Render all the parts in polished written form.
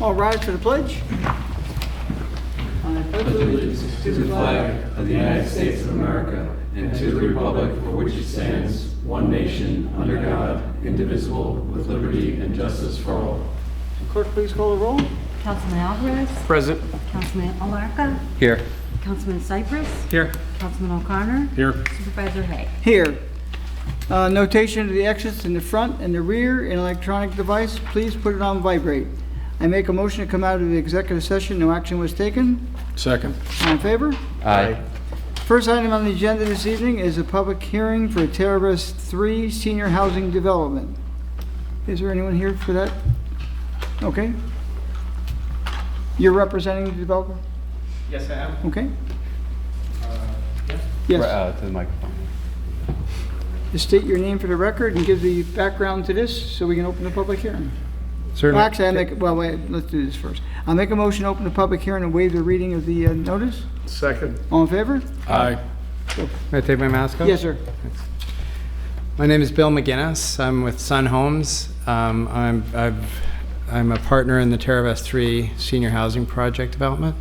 All rise for the pledge. I pledge allegiance to the flag of the United States of America and to the republic for which it stands, one nation, under God, indivisible, with liberty and justice for all. Clerk, please call the roll. Councilman Alvarez. Present. Councilman Alarka. Here. Councilman Cypress. Here. Councilman O'Connor. Here. Supervisor Hay. Here. Notation of the exits in the front and the rear in electronic device. Please put it on vibrate. I make a motion to come out of the executive session. No action was taken. Second. All in favor? Aye. First item on the agenda this evening is a public hearing for Terravis 3 Senior Housing Development. Is there anyone here for that? Okay. You're representing the developer? Yes, I am. Okay. Yeah. Yes. To the microphone. Just state your name for the record and give the background to this so we can open the public hearing. Certainly. Well, actually, wait, let's do this first. I'll make a motion to open the public hearing and waive the reading of the notice. Second. All in favor? Aye. May I take my mask off? Yes, sir. My name is Bill McGinnis. I'm with Sun Homes. I'm a partner in the Terravis 3 Senior Housing Project Development.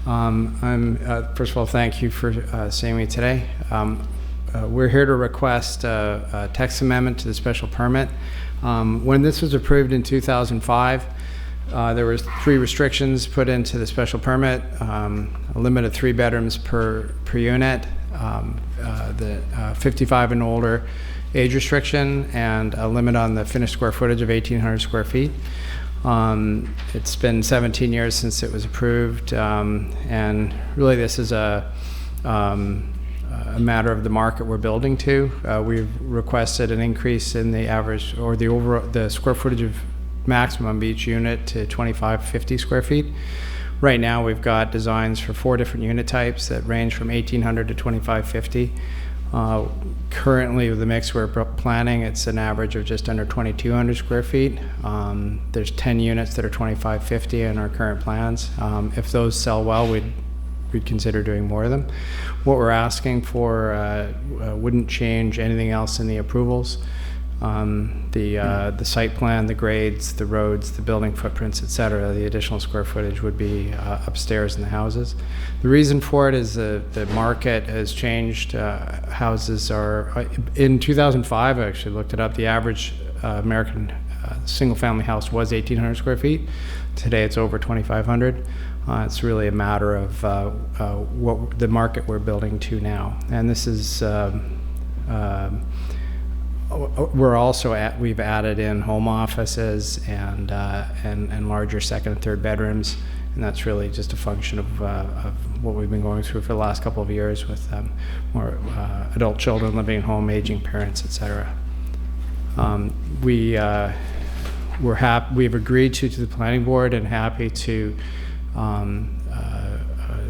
First of all, thank you for seeing me today. We're here to request a text amendment to the special permit. When this was approved in 2005, there were 3 restrictions put into the special permit: a limit of 3 bedrooms per unit, the 55 and older age restriction, and a limit on the finished square footage of 1,800 square feet. It's been 17 years since it was approved, and really this is a matter of the market we're building to. We've requested an increase in the average or the square footage of maximum of each unit to 2,550 square feet. Right now we've got designs for 4 different unit types that range from 1,800 to 2,550. Currently with the mix we're planning, it's an average of just under 2,200 square feet. There's 10 units that are 2,550 in our current plans. If those sell well, we'd consider doing more of them. What we're asking for wouldn't change anything else in the approvals. The site plan, the grades, the roads, the building footprints, etc. The additional square footage would be upstairs in the houses. The reason for it is the market has changed. Houses are, in 2005, I actually looked it up, the average American single-family house was 1,800 square feet. Today it's over 2,500. It's really a matter of what the market we're building to now. And this is, we've added in home offices and larger second and third bedrooms, and that's really just a function of what we've been going through for the last couple of years with more adult children living at home, aging parents, etc. We've agreed to the planning board and happy to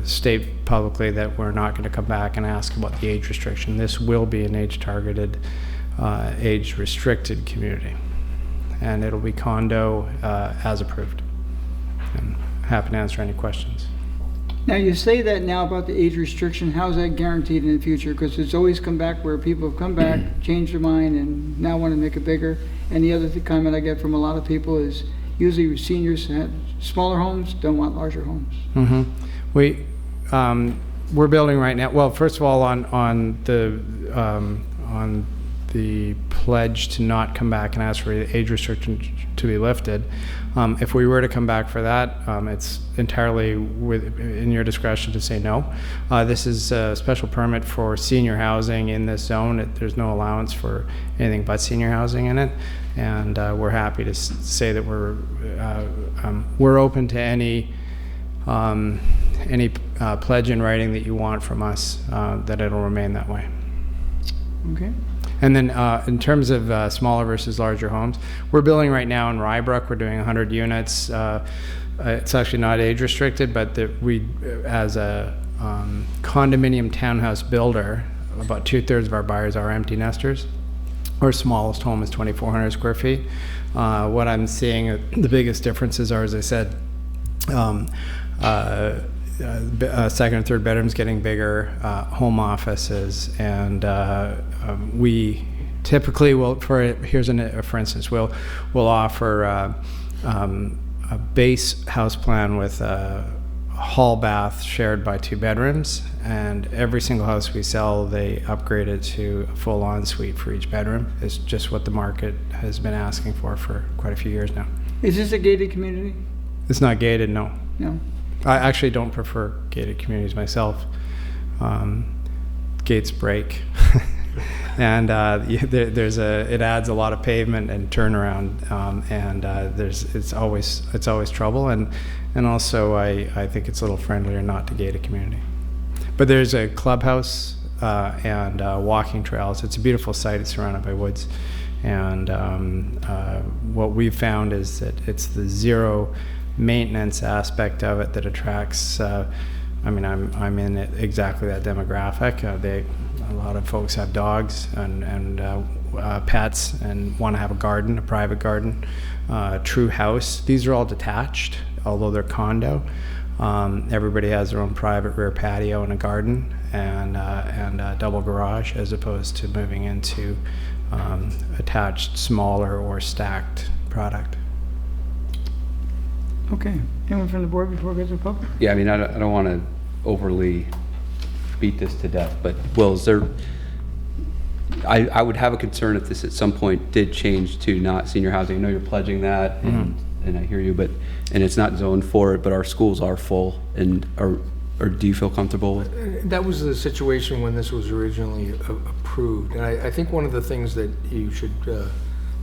state publicly that we're not going to come back and ask about the age restriction. This will be an age-targeted, age-restricted community, and it'll be condo as approved. And happy to answer any questions. Now, you say that now about the age restriction. How's that guaranteed in the future? Because it's always come back where people have come back, changed their mind, and now want to make it bigger. And the other comment I get from a lot of people is usually seniors have smaller homes, don't want larger homes. Mm-hmm. We're building right now. Well, first of all, on the pledge to not come back and ask for the age restriction to be lifted. If we were to come back for that, it's entirely in your discretion to say no. This is a special permit for senior housing in this zone. There's no allowance for anything but senior housing in it, and we're happy to say that we're open to any pledge in writing that you want from us, that it'll remain that way. Okay. And then in terms of smaller versus larger homes, we're building right now in Rybrook. We're doing 100 units. It's actually not age restricted, but we, as a condominium townhouse builder, about 2/3 of our buyers are empty nesters. Our smallest home is 2,400 square feet. What I'm seeing, the biggest differences are, as I said, second and third bedrooms getting bigger, home offices, and we typically will, for instance, we'll offer a base house plan with a hall bath shared by 2 bedrooms, and every single house we sell, they upgrade it to a full ensuite for each bedroom. It's just what the market has been asking for quite a few years now. Is this a gated community? It's not gated, no. No. I actually don't prefer gated communities myself. Gates break, and it adds a lot of pavement and turnaround, and it's always trouble, and also I think it's a little friendlier not to gate a community. But there's a clubhouse and walking trails. It's a beautiful site. It's surrounded by woods, and what we've found is that it's the zero maintenance aspect of it that attracts. I'm in exactly that demographic. A lot of folks have dogs and pets and want to have a garden, a private garden, true house. These are all detached, although they're condo. Everybody has their own private rear patio and a garden and a double garage, as opposed to moving into attached, smaller or stacked product. Okay. Anyone from the board before we go to the public? Yeah, I mean, I don't want to overly beat this to death, but Will, is there, I would have a concern if this at some point did change to not senior housing. I know you're pledging that, and I hear you, and it's not zoned for it, but our schools are full, and or do you feel comfortable with? That was the situation when this was originally approved, and I think one of the things that you should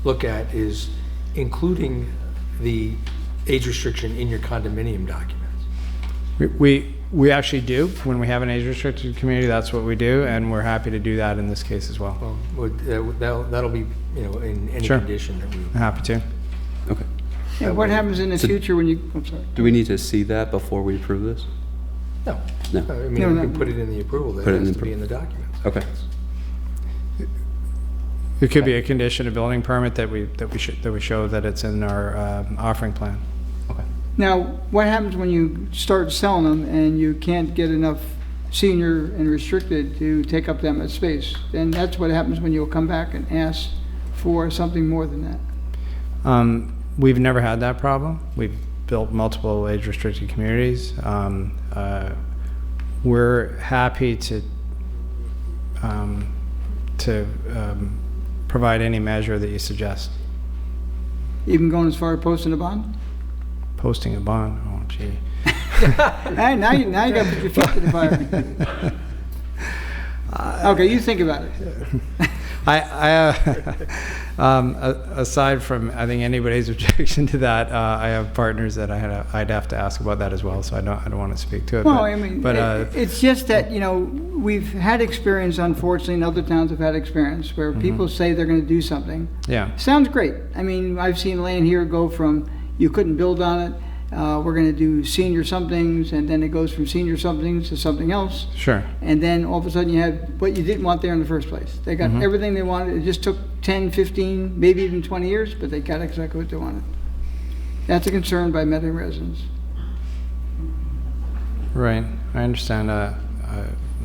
look at is including the age restriction in your condominium documents. We actually do. When we have an age-restricted community, that's what we do, and we're happy to do that in this case as well. Well, that'll be, in any Sure. condition that we. Happy to. Okay. Yeah, what happens in the future when you, I'm sorry. Do we need to see that before we approve this? No. No. I mean, No, we no. can put it in the approval. That Put it in has the to be in the documents. Okay. It could be a condition of building permit that we show that it's in our offering plan. Okay. Now, what happens when you start selling them and you can't get enough senior and restricted to take up that much space? And that's what happens when you'll come back and ask for something more than that. We've never had that problem. We've built multiple age-restricted communities. We're happy to provide any measure that you suggest. Even going as far as posting a bond? Posting a bond, oh gee. Hey, now you got to put your feet to the fire. Okay, you think about it. Aside from, I think, anybody's objection to that, I have partners that I'd have to ask about that as well, so I don't want to speak to it. Well, but, I mean, but it's just that, we've had experience, unfortunately, and other towns have had experience where people say they're going to do something. yeah, Sounds great. I mean, I've seen land here go from you couldn't build on it, we're going to do senior somethings, and then it goes from senior somethings to something else. sure. And then all of a sudden you have what you didn't want there in the first place. They got everything they wanted. It just took 10, 15, maybe even 20 years, but they got exactly what they wanted. That's a concern by Medley residents. Right, I understand. I'd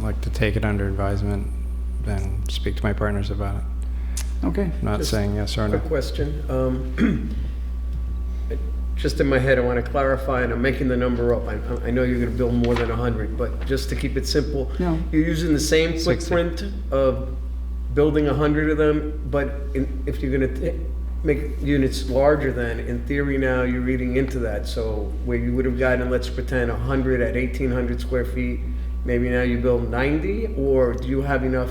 like to take it under advisement and speak to my partners about it. Okay. Not Just saying yes or no. Quick question. Just in my head, I want to clarify, and I'm making the number up. I know you're going to build more than 100, but just to keep it simple, No. you're using the same 60. footprint of building 100 of them, but if you're going to make units larger than, in theory now, you're reading into that. So where you would have gotten, let's pretend, 100 at 1,800 square feet, maybe now you build 90, or do you have enough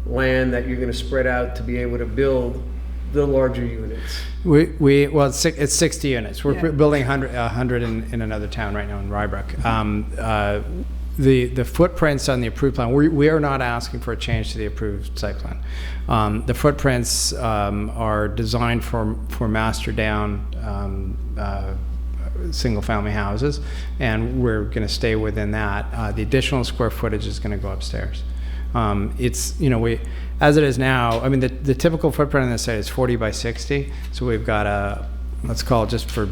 land that you're going to spread out to be able to build the larger units? Well, it's 60 units. We're Yeah. building 100 in another town right now in Rybrook. The footprints on the approved plan, we are not asking for a change to the approved site plan. The footprints are designed for master down single-family houses, and we're going to stay within that. The additional square footage is going to go upstairs. It's, as it is now, I mean, the typical footprint on this site is 40 by 60. So we've got let's call it, just for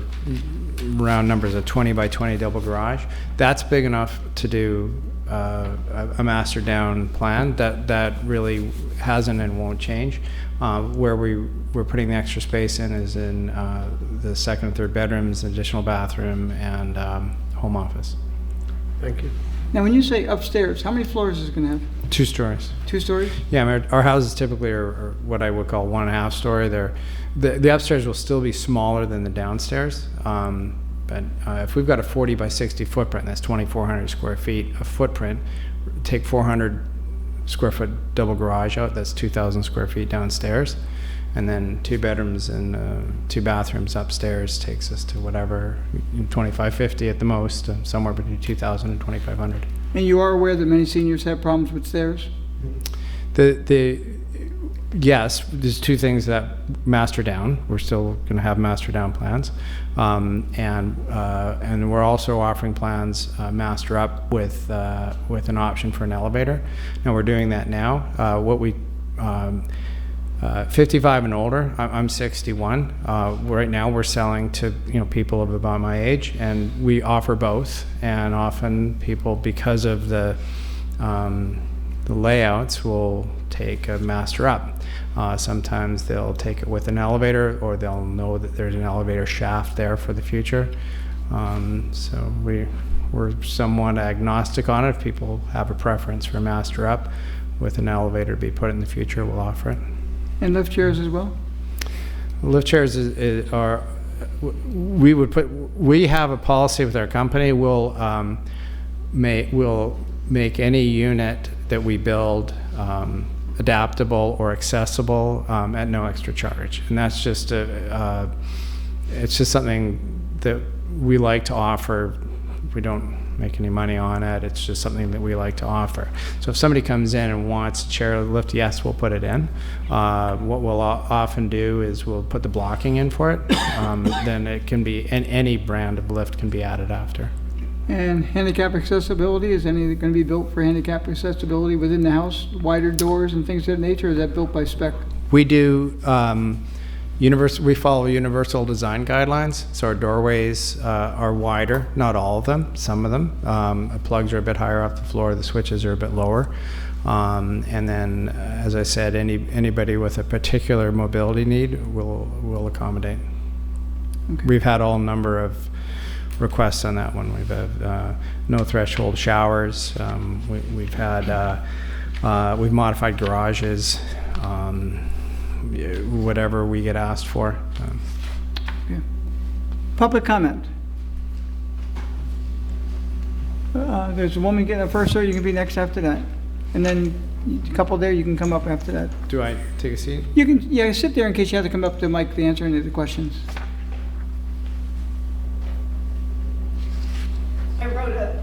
round numbers, a 20 by 20 double garage. That's big enough to do a master down plan. That really hasn't and won't change. Where we're putting the extra space in is in the second and third bedrooms, additional bathroom, and home office. Thank you. Now, when you say upstairs, how many floors is it gonna have? 2 stories. 2 stories? Yeah, I mean, our houses typically are what I would call 1.5 story. The upstairs will still be smaller than the downstairs. But if we've got a 40 by 60 footprint, that's 2,400 square feet of footprint. Take 400 square foot double garage out, that's 2,000 square feet downstairs. And then 2 bedrooms and 2 bathrooms upstairs takes us to whatever, 2,550 at the most, somewhere between 2,000 and 2,500. And you are aware that many seniors have problems with stairs? Yes, there's 2 things that master down. We're still going to have master down plans, and we're also offering plans master up with an option for an elevator. Now we're doing that now. 55 and older. I'm 61. Right now we're selling to people of about my age, and we offer both. And often people, because of the layouts, will take a master up. Sometimes they'll take it with an elevator, or they'll know that there's an elevator shaft there for the future. So we're somewhat agnostic on it. If people have a preference for master up with an elevator to be put in the future, we'll offer it. And lift chairs as well? Lift chairs are, we have a policy with our company. We'll make any unit that we build adaptable or accessible at no extra charge. And that's just it's just something that we like to offer. We don't make any money on it. It's just something that we like to offer. So if somebody comes in and wants a chair lift, yes, we'll put it in. What we'll often do is we'll put the blocking in for it. Then it can be, and any brand of lift can be added after. And handicap accessibility, is any going to be built for handicap accessibility within the house? Wider doors and things of that nature, or is that built by spec? We do, we follow universal design guidelines, so our doorways are wider, not all of them, some of them. Plugs are a bit higher off the floor, the switches are a bit lower. And then, as I said, anybody with a particular mobility need will accommodate. Okay. We've had all number of requests on that one. We've had no threshold showers. We've had we've modified garages. Whatever we get asked for. Okay. Public comment. There's a woman getting up first, sir. You can be next after that. And then a couple there, you can come up after that. Do I take a seat? You can, yeah, sit there in case you have to come up to the mic to answer any of the questions. I wrote a,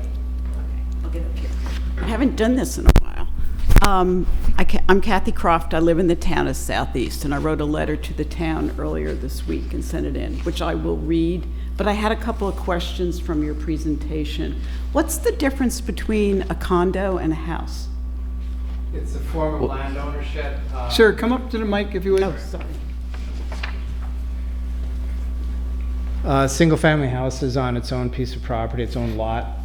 I'll get up here. I haven't done this in a while. I'm Kathy Croft. I live in the town of Southeast, and I wrote a letter to the town earlier this week and sent it in, which I will read. But I had a couple of questions from your presentation. What's the difference between a condo and a house? It's a form of land ownership. Sir, come up to the mic if you would. Oh, sorry. Single-family house is on its own piece of property, its own lot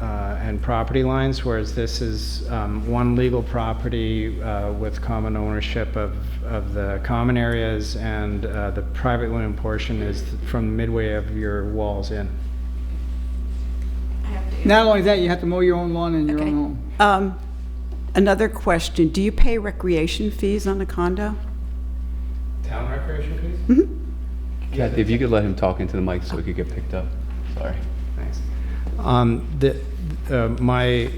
and property lines, whereas this is one legal property with common ownership of the common areas, and the private land portion is from the midway of your walls in. I have to Not only that, you have to mow your own lawn in your Okay. own home. Another question. Do you pay recreation fees on a condo? Town recreation fees? Kathy, if you could let him talk into the mic so it could get picked up. Sorry. Thanks. My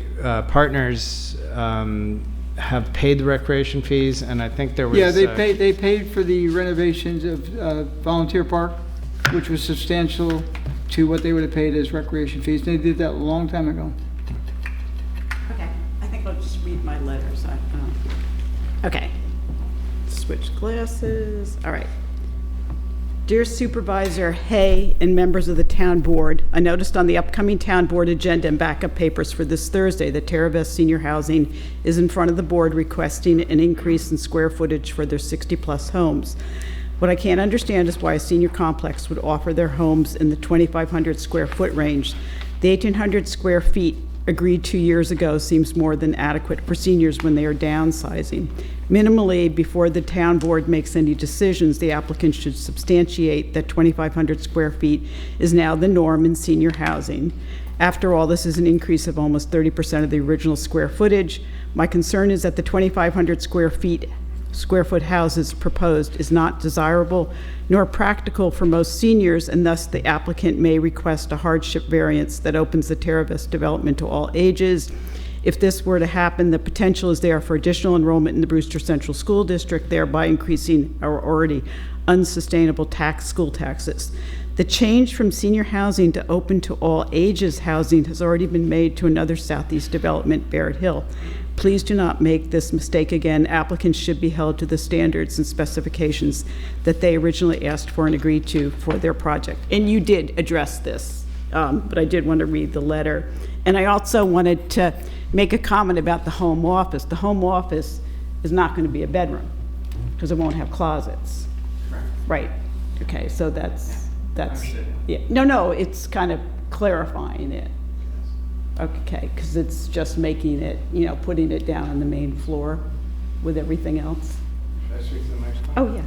partners have paid the recreation fees, and I think there was... Yeah, they paid for the renovations of Volunteer Park, which was substantial to what they would have paid as recreation fees. They did that a long time ago. Okay, I think I'll just read my letters. Okay. Switch glasses. All right. Dear Supervisor Hay and members of the town board, I noticed on the upcoming town board agenda and backup papers for this Thursday that TerraVest Senior Housing is in front of the board requesting an increase in square footage for their 60-plus homes. What I can't understand is why a senior complex would offer their homes in the 2,500 square foot range. The 1,800 square feet agreed 2 years ago seems more than adequate for seniors when they are downsizing. Minimally, before the town board makes any decisions, the applicant should substantiate that 2,500 square feet is now the norm in senior housing. After all, this is an increase of almost 30% of the original square footage. My concern is that the 2,500 square foot houses proposed is not desirable nor practical for most seniors, and thus the applicant may request a hardship variance that opens the Terravest development to all ages. If this were to happen, the potential is there for additional enrollment in the Brewster Central School District, thereby increasing our already unsustainable school taxes. The change from senior housing to open to all ages housing has already been made to another Southeast development, Barrett Hill. Please do not make this mistake again. Applicants should be held to the standards and specifications that they originally asked for and agreed to for their project. And you did address this, but I did want to read the letter. And I also wanted to make a comment about the home office. The home office is not going to be a bedroom because it won't have closets. Right. Okay, so that's, yeah. No, it's kind of clarifying it. Okay, because it's just making it, putting it down on the main floor with everything else. Should I switch to the next one? Oh, yeah.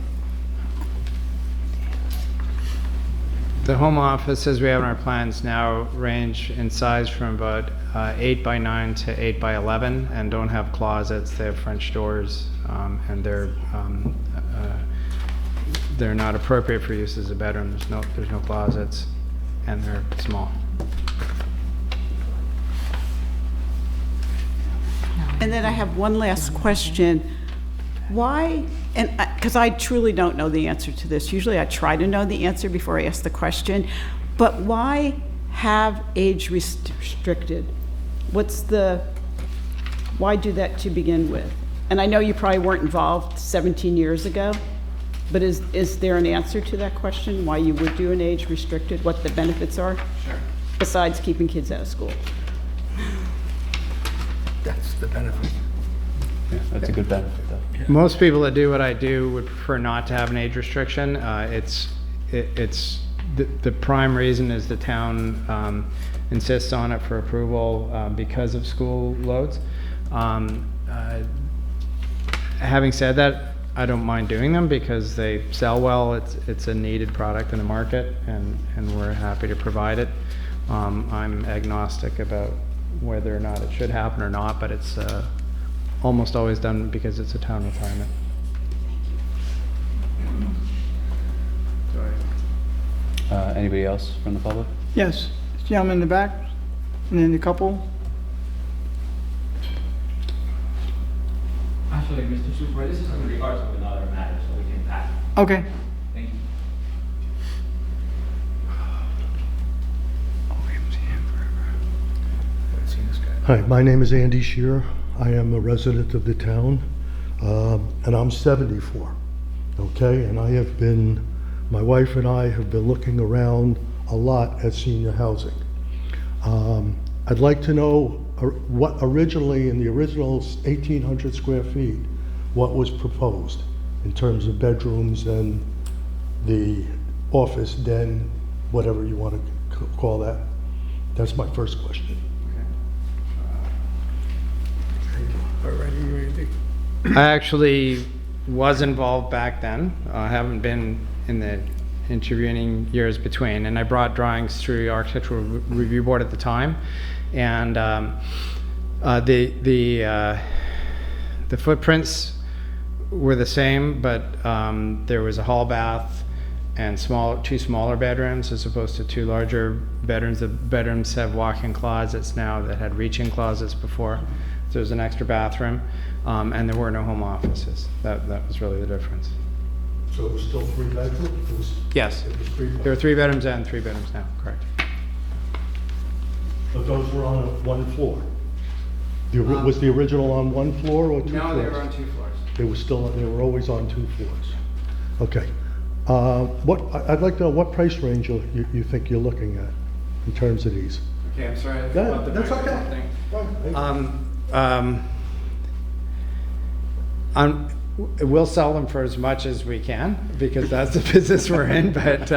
The home offices we have in our plans now range in size from about 8 by 9 to 8 by 11 and don't have closets. They have French doors, and they're not appropriate for use as a bedroom. There's no closets, and they're small. And then I have one last question. Why, and because I truly don't know the answer to this. Usually I try to know the answer before I ask the question, but why have age restricted? Why do that to begin with? And I know you probably weren't involved 17 years ago, but is there an answer to that question? Why you would do an age restricted, what the benefits are? Sure. Besides keeping kids out of school? That's the benefit. Yeah, that's a good benefit, though. Most people that do what I do would prefer not to have an age restriction. It's the prime reason is the town insists on it for approval because of school loads. Having said that, I don't mind doing them because they sell well. It's a needed product in the market, and we're happy to provide it. I'm agnostic about whether or not it should happen or not, but it's almost always done because it's a town requirement. Anybody else from the public? Yes, this gentleman in the back, and then the couple. Actually, Mr. Supervisor, this is in regards to another matter, so we can pass. Okay. Thank you. Hi, my name is Andy Shearer. I am a resident of the town, and I'm 74, okay? And my wife and I have been looking around a lot at senior housing. I'd like to know what originally, in the original 1,800 square feet, what was proposed in terms of bedrooms and the office, den, whatever you want to call that. That's my first question. I actually was involved back then. I haven't been in the intervening years between, and I brought drawings through the Architectural Review Board at the time, and the footprints were the same, but there was a hall bath and two smaller bedrooms as opposed to two larger bedrooms. The bedrooms have walk-in closets now that had reach-in closets before. So there's an extra bathroom, and there were no home offices. That was really the difference. So it was still 3 bedrooms? Yes, It was 3 bedrooms. there are 3 bedrooms and 3 bedrooms now, correct. But those were on one floor? Was the original on one floor or 2 floors? No, they were on 2 floors. They were always on 2 floors. Okay. I'd like to know what price range you think you're looking at in terms of these? Okay, I'm sorry. Yeah, that's okay. Right. We'll sell them for as much as we can, because that's the business we're in. But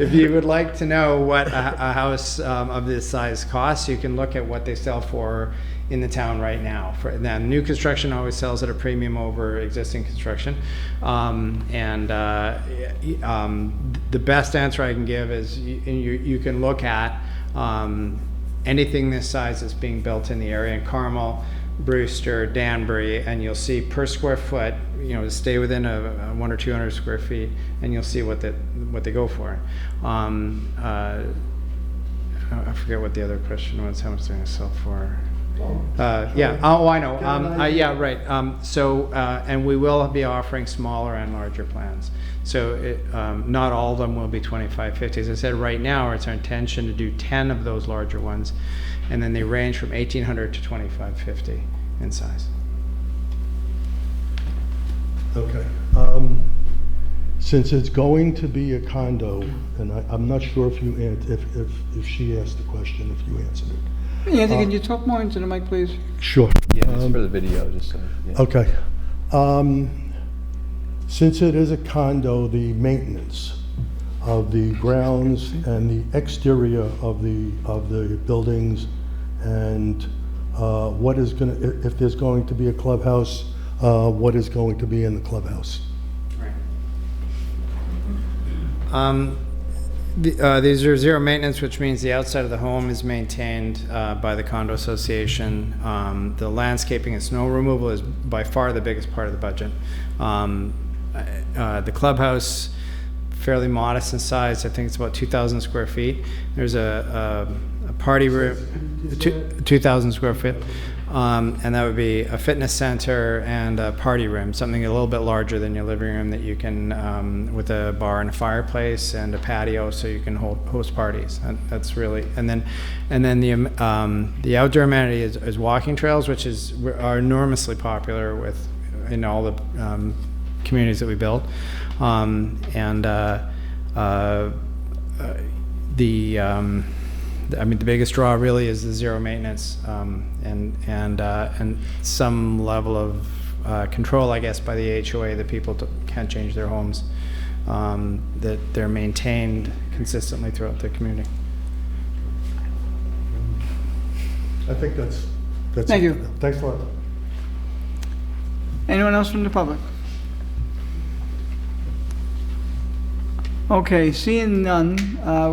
if you would like to know what a house of this size costs, you can look at what they sell for in the town right now. Now, new construction always sells at a premium over existing construction. The best answer I can give is you can look at anything this size that's being built in the area in Carmel, Brewster, Danbury, and you'll see per square foot, stay within a 100 or 200 square feet, and you'll see what they go for. I forget what the other question was. How much they're going to sell for? Yeah. Oh, I know. Yeah, right. And we will be offering smaller and larger plans. So not all of them will be 2550. As I said, right now it's our intention to do 10 of those larger ones, and then they range from 1800 to 2550 in size. Okay. Since it's going to be a condo, and I'm not sure if if she asked the question, if you answered it. Anthony, can you talk more into the mic, please? Sure. Yeah, it's for the video, just so. Yeah. Okay. Since it is a condo, the maintenance of the grounds and the exterior of the buildings, and what is going to, if there's going to be a clubhouse, what is going to be in the clubhouse? These are zero maintenance, which means the outside of the home is maintained by the condo association. The landscaping and snow removal is by far the biggest part of the budget. The clubhouse, fairly modest in size. I think it's about 2,000 square feet. There's a party room, 2,000 square feet. And that would be a fitness center and a party room, something a little bit larger than your living room that you can, with a bar and a fireplace and a patio, so you can host parties. And that's really, and then the outdoor amenity is walking trails, which are enormously popular in all the communities that we build, the biggest draw really is the zero maintenance, and some level of control, I guess, by the HOA that people can't change their homes, that they're maintained consistently throughout the community. I think that's Thank it. you. Thanks a lot. Anyone else from the public? Okay, seeing none,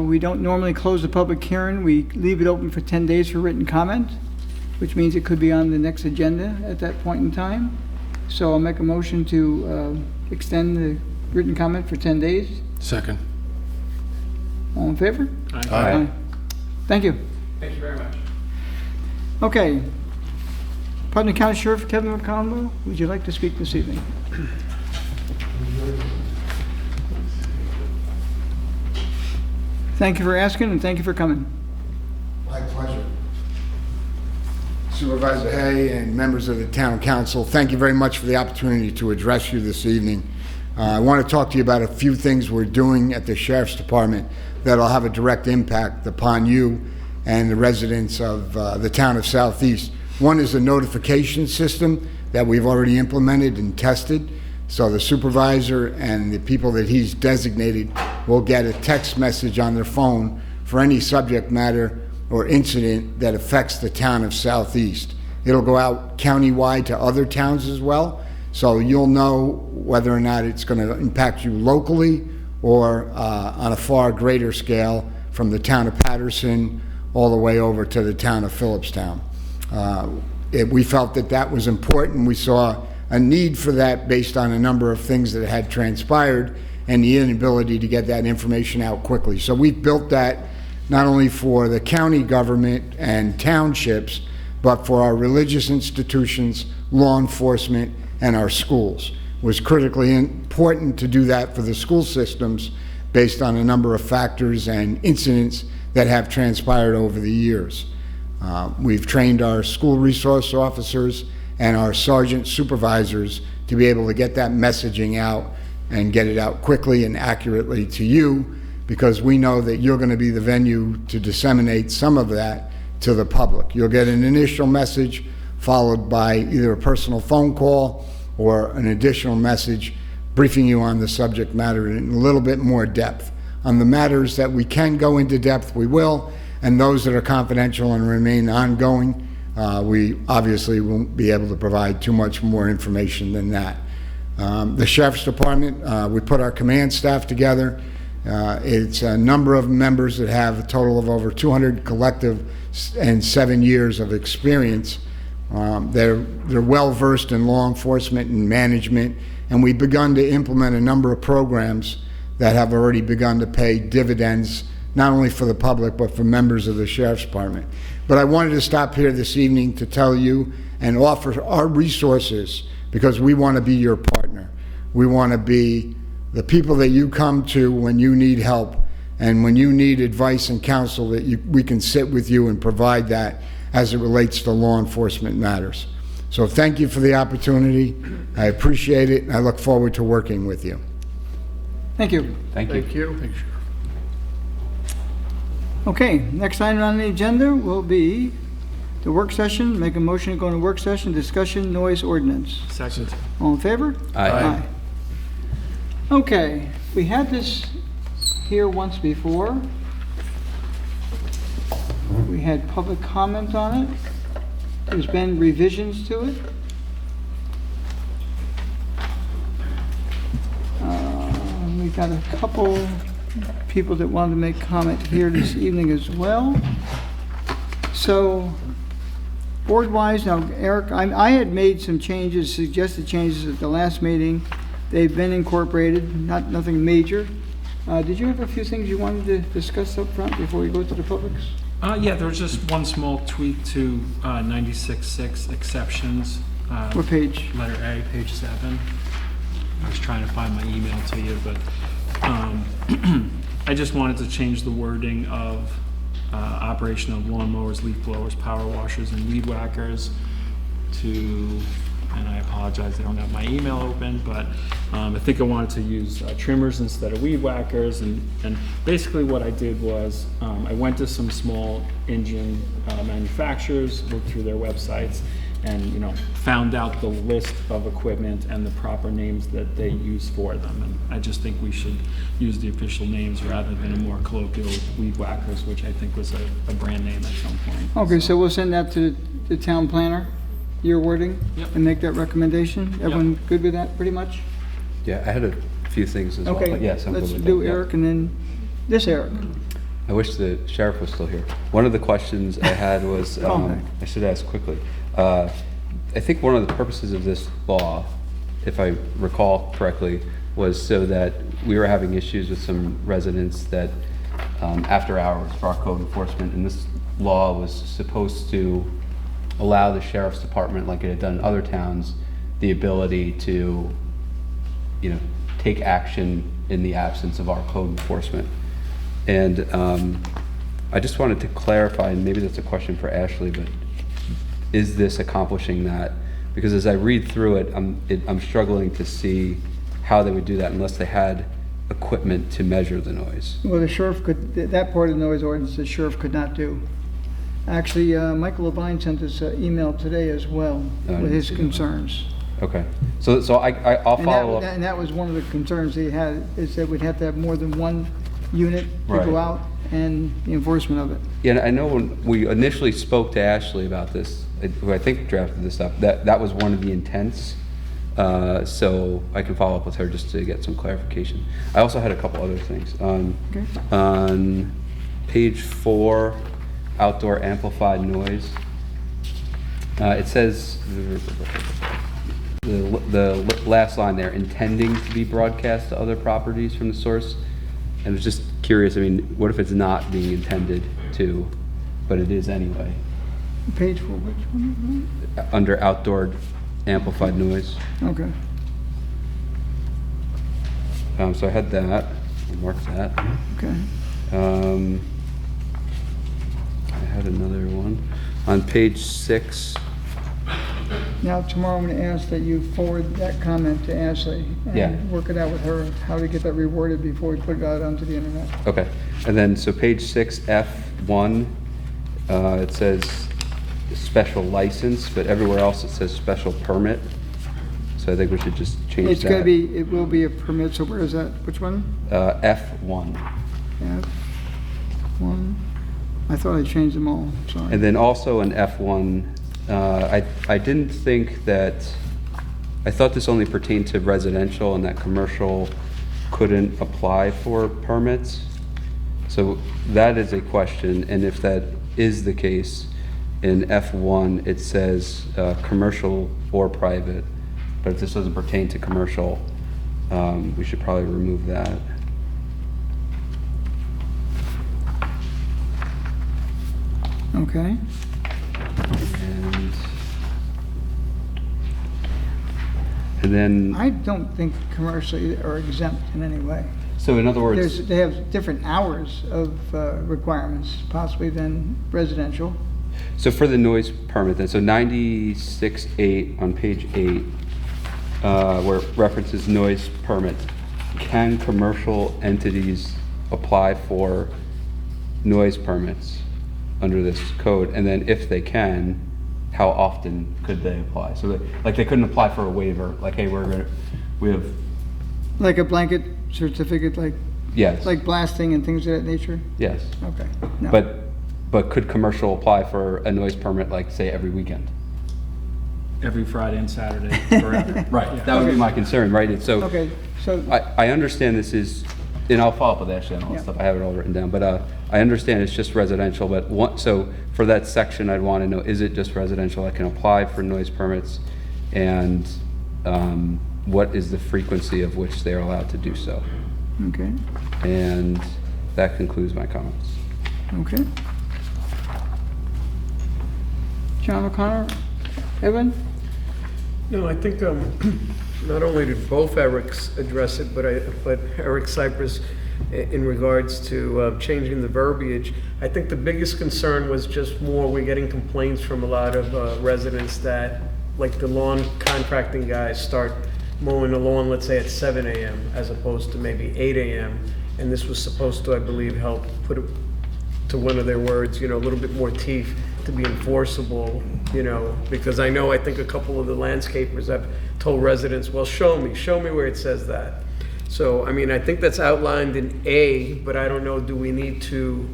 we don't normally close the public hearing. We leave it open for 10 days for written comment, which means it could be on the next agenda at that point in time. So I'll make a motion to extend the written comment for 10 days. Second. All in favor? Aye. Thank you. Thank you very much. Okay. Putnam County Sheriff Kevin McConville, would you like to speak this evening? Thank you for asking, and thank you for coming. My pleasure. Supervisor Hay and members of the Town Council, thank you very much for the opportunity to address you this evening. I want to talk to you about a few things we're doing at the Sheriff's Department that'll have a direct impact upon you and the residents of the town of Southeast. One is a notification system that we've already implemented and tested. So the supervisor and the people that he's designated will get a text message on their phone for any subject matter or incident that affects the town of Southeast. It'll go out countywide to other towns as well, so you'll know whether or not it's going to impact you locally or on a far greater scale from the town of Patterson all the way over to the town of Phillipstown. We felt that was important. We saw a need for that based on a number of things that had transpired and the inability to get that information out quickly. So we've built that not only for the county government and townships, but for our religious institutions, law enforcement, and our schools. It was critically important to do that for the school systems based on a number of factors and incidents that have transpired over the years. We've trained our school resource officers and our sergeant supervisors to be able to get that messaging out and get it out quickly and accurately to you, because we know that you're going to be the venue to disseminate some of that to the public. You'll get an initial message followed by either a personal phone call or an additional message briefing you on the subject matter in a little bit more depth. On the matters that we can go into depth, we will, and those that are confidential and remain ongoing, we obviously won't be able to provide too much more information than that. The Sheriff's Department, we put our command staff together. It's a number of members that have a total of over 200 collective and 7 years of experience. They're well-versed in law enforcement and management, and we've begun to implement a number of programs that have already begun to pay dividends, not only for the public, but for members of the Sheriff's Department. But I wanted to stop here this evening to tell you and offer our resources, because we want to be your partner. We want to be the people that you come to when you need help, and when you need advice and counsel, that we can sit with you and provide that as it relates to law enforcement matters. So thank you for the opportunity. I appreciate it. I look forward to working with you. Thank you. Thank you. Thank you. Okay, next item on the agenda will be the work session. Make a motion to go into work session, discussion, noise ordinance. Second. All in favor? Aye. Okay, we had this here once before. We had public comment on it. There's been revisions to it. We've got a couple people that wanted to make comment here this evening as well. So, board-wise, now, Eric, I had made some changes, suggested changes at the last meeting. They've been incorporated, nothing major. Did you have a few things you wanted to discuss up front before we go to the publics? Yeah, there was just one small tweak to 96.6 exceptions. What page? Letter A, page 7. I was trying to find my email to you, but I just wanted to change the wording of operation of lawnmowers, leaf blowers, power washers, and weed whackers to, and I apologize, I don't have my email open, but I think I wanted to use trimmers instead of weed whackers. And basically what I did was I went to some small engine manufacturers, looked through their websites, and found out the list of equipment and the proper names that they use for them. And I just think we should use the official names rather than a more colloquial weed whackers, which I think was a brand name at some point. Okay, so we'll send that to the town planner, your wording, Yep. and make that recommendation. Everyone good with that, pretty much? Yeah, I had a few things as well, Okay, but yes, I'm good let's with do that, yeah. Eric and then this Eric. I wish the sheriff was still here. One of the questions I had was, Okay. I should ask quickly. I think one of the purposes of this law, if I recall correctly, was so that we were having issues with some residents that, after hours for our code enforcement, and this law was supposed to allow the sheriff's department, like it had done in other towns, the ability to, take action in the absence of our code enforcement. And I just wanted to clarify, and maybe that's a question for Ashley, but is this accomplishing that? Because as I read through it, I'm struggling to see how they would do that unless they had equipment to measure the noise. Well, the sheriff could, that part of the noise ordinance, the sheriff could not do. Actually, Michael Levine sent us an email today as well I with didn't his see that. concerns. Okay, so I'll follow up. And that was one of the concerns he had, is that we'd have to have more than one unit to Right. go out and the enforcement of it. Yeah, and I know when we initially spoke to Ashley about this, who I think drafted this up, that was one of the intents. So I can follow up with her just to get some clarification. I also had a couple other things. Okay. On page 4, outdoor amplified noise, it says, the last line there, intending to be broadcast to other properties from the source. And I was just curious, I mean, what if it's not being intended to, but it is anyway? Page 4, which one? Under outdoor amplified noise. Okay. So I had that, I'll mark that. Okay. I had another one. On page 6, Now, tomorrow I'm going to ask that you forward that comment to Ashley. Yeah. And work it out with her, how to get that reworded before we put it out onto the internet. okay. And then, so page 6, F1, it says special license, but everywhere else it says special permit. So I think we should just change that. It's gonna be, it will be a permit, so where is that? Which one? F1. F1. I thought I changed them all, sorry. And then also in F1, I didn't think that, I thought this only pertained to residential and that commercial couldn't apply for permits. So that is a question, and if that is the case, in F1, it says commercial or private, but if this doesn't pertain to commercial, we should probably remove that. Okay. And then, I don't think commercially are exempt in any way. so in other words, They have different hours of requirements possibly than residential. so for the noise permit then, so 96.8 on page 8, where it references noise permit, can commercial entities apply for noise permits under this code? And then if they can, how often could they apply? So they couldn't apply for a waiver, like, hey, we have, Like a blanket certificate, yes. like blasting and things of that nature? Yes. Okay. No. But could commercial apply for a noise permit, like, say, every weekend? Every Friday and Saturday, forever. Right, that would be my concern, right? It's so, Okay, so, I understand this is, and I'll follow up with Ashley on all this Yeah. stuff, I have it all written down, but I understand it's just residential, but so for that section, I'd want to know, is it just residential? I can apply for noise permits, and what is the frequency of which they're allowed to do so? okay, And that concludes my comments. okay. John O'Connor, Evan? No, I think not only did both Erics address it, but Eric Cypress in regards to changing the verbiage. I think the biggest concern was just more, we're getting complaints from a lot of residents that, like, the lawn contracting guys start mowing the lawn, let's say at 7 a.m. as opposed to maybe 8 a.m. And this was supposed to, I believe, help put it, to one of their words, a little bit more teeth to be enforceable, because I think a couple of the landscapers have told residents, well, show me where it says that. So, I think that's outlined in A, but I don't know, do we need to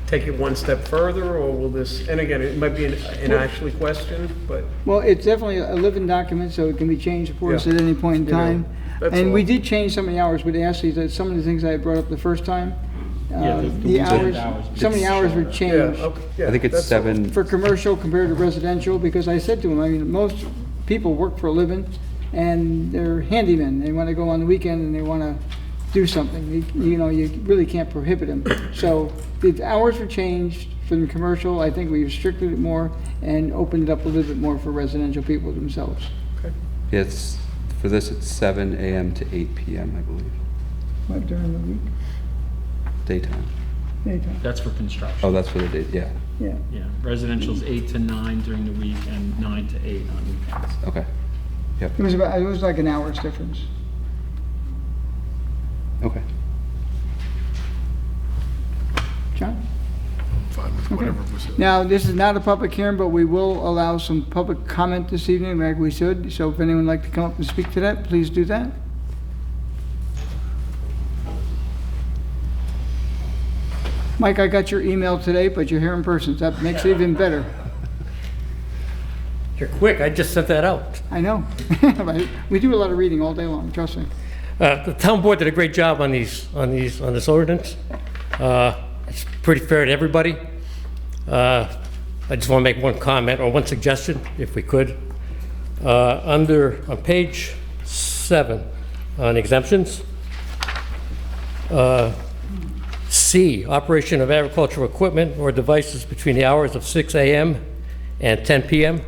take it one step further, or will this, and again, it might be an Ashley question, but. Well, it's definitely a living document, so it can be changed for us Yeah. at any point in You know, time. that's And we all. did change some of the hours with Ashley, that some of the things I had brought up the first time. Yeah, the The hours, weekend hours. some of the hours were Yeah, changed okay, yeah, I think it's that's all. 7, for commercial compared to residential, because I said to him, most people work for a living and they're handymen. They want to go on the weekend and they want to do something. You really can't prohibit them. So the hours were changed from commercial. I think we restricted it more and opened it up a little bit more for residential people themselves. it's, for this, it's 7 a.m. to 8 p.m., I believe, What, during the week? daytime. Daytime, That's for construction. Oh, that's for the day, yeah, yeah. Yeah, residential's 8 to 9 during the week and 9 to 8 on weekends. okay. Yep, It was like an hour's difference. okay. John? Fine with Okay. whatever was said. Now, this is not a public hearing, but we will allow some public comment this evening, like we should. So if anyone would like to come up and speak to that, please do that. Mike, I got your email today, but you're here in person. So that makes it even better. You're quick, I just sent that out. I know. We do a lot of reading all day long, trust me. The town board did a great job on this ordinance. It's pretty fair to everybody. I just want to make one comment or one suggestion, if we could. On page 7, on exemptions, C, operation of agricultural equipment or devices between the hours of 6 a.m. and 10 p.m.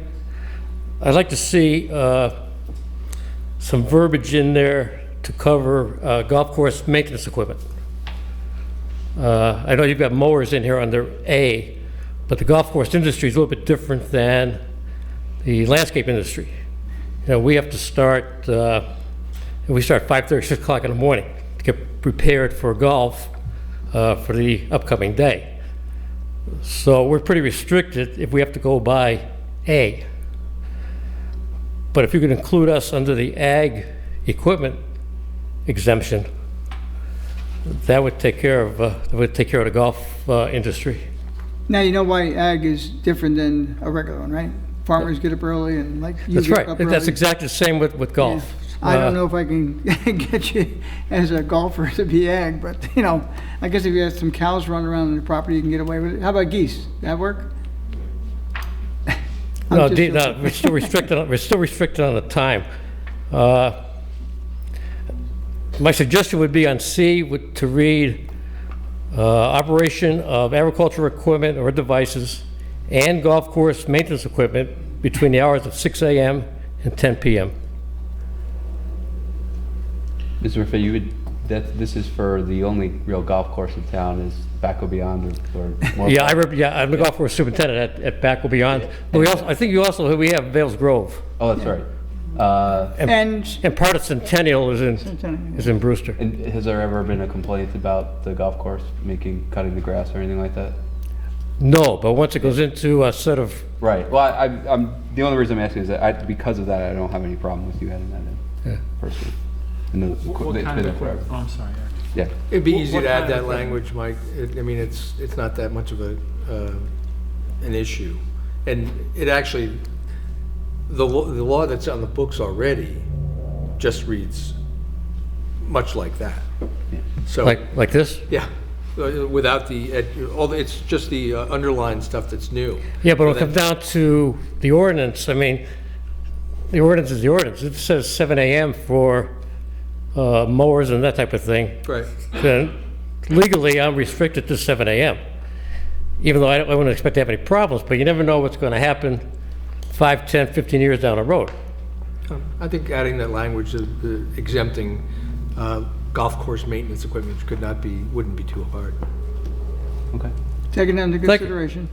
I'd like to see some verbiage in there to cover golf course maintenance equipment. I know you've got mowers in here under A, but the golf course industry is a little bit different than the landscape industry. We have to start, we start 5:30, 6 o'clock in the morning to get prepared for golf for the upcoming day. So we're pretty restricted if we have to go by A. But if you could include us under the ag equipment exemption, that would take care of the golf industry. Now, you know why ag is different than a regular one, right? Farmers get up early and like you That's get right. up That's early. exactly the same with golf. Yeah. I don't know if I can get you as a golfer to be ag, but you know, I guess if you have some cows running around on the property, you can get away with it. How about geese? That work? No, I'm just- no, we're still restricted. We're still restricted on the time. My suggestion would be on C to read operation of agricultural equipment or devices and golf course maintenance equipment between the hours of 6 a.m. and 10 p.m. Mr. Murphy, this is for the only real golf course in town is Baco Beyond or more. Yeah, I'm the golf course superintendent at Baco Beyond. But I think we have Vales Grove. Oh, that's right. And part of Centennial is in Brewster. And has there ever been a complaint about the golf course cutting the grass or anything like that? No, but once it goes into a set of... Right. Well, I'm the only reason I'm asking is that because of that, I don't have any problem with you adding that in personally. And What kind of equipment? Oh, I'm sorry, Eric. Yeah. It'd be What- easy what to add kind of that language, Mike. I mean, it's not that much of an issue. And it actually, the law that's on the books already just reads much like that. So, Like this? yeah, without it's just the underlying stuff that's new. Yeah, but when it comes down to the ordinance, I mean, the ordinance is the ordinance. It says 7 a.m. for mowers and that type of thing. Right. Then legally, I'm restricted to 7 a.m. Even though I wouldn't expect to have any problems, but you never know what's going to happen 5, 10, 15 years down the road. I think adding that language of exempting golf course maintenance equipment wouldn't be too hard. Okay. Take it into Thank you. consideration.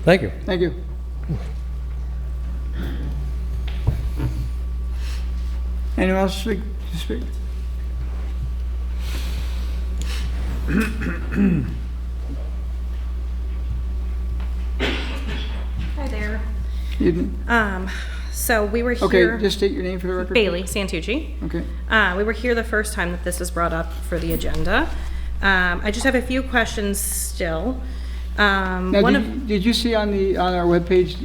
Thank you. Thank you. Anyone else to speak? Hi there. You- So we were Okay, here. just state your name for the record. Bailey Santucci. Okay. We were here the first time that this was brought up for the agenda. I just have a few questions still. Now, One did you see on our webpage,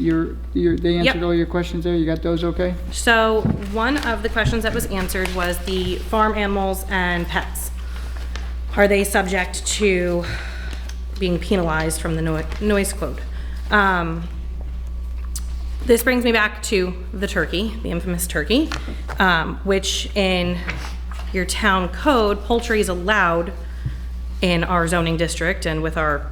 they answered Yep. all your questions there? You got those okay? So one of the questions that was answered was the farm animals and pets. Are they subject to being penalized from the noise code? This brings me back to the turkey, the infamous turkey, which in your town code, poultry is allowed in our zoning district and with our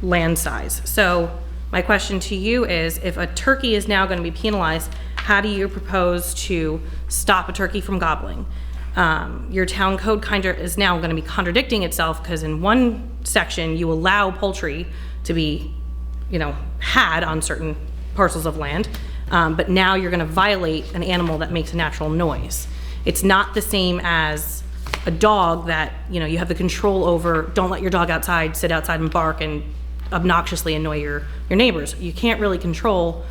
land size. So my question to you is, if a turkey is now going to be penalized, how do you propose to stop a turkey from gobbling? Your town code kind of is now going to be contradicting itself, because in one section you allow poultry to be, had on certain parcels of land, but now you're going to violate an animal that makes a natural noise. It's not the same as a dog that you have the control over. Don't let your dog outside, sit outside and bark and obnoxiously annoy your neighbors. You can't really control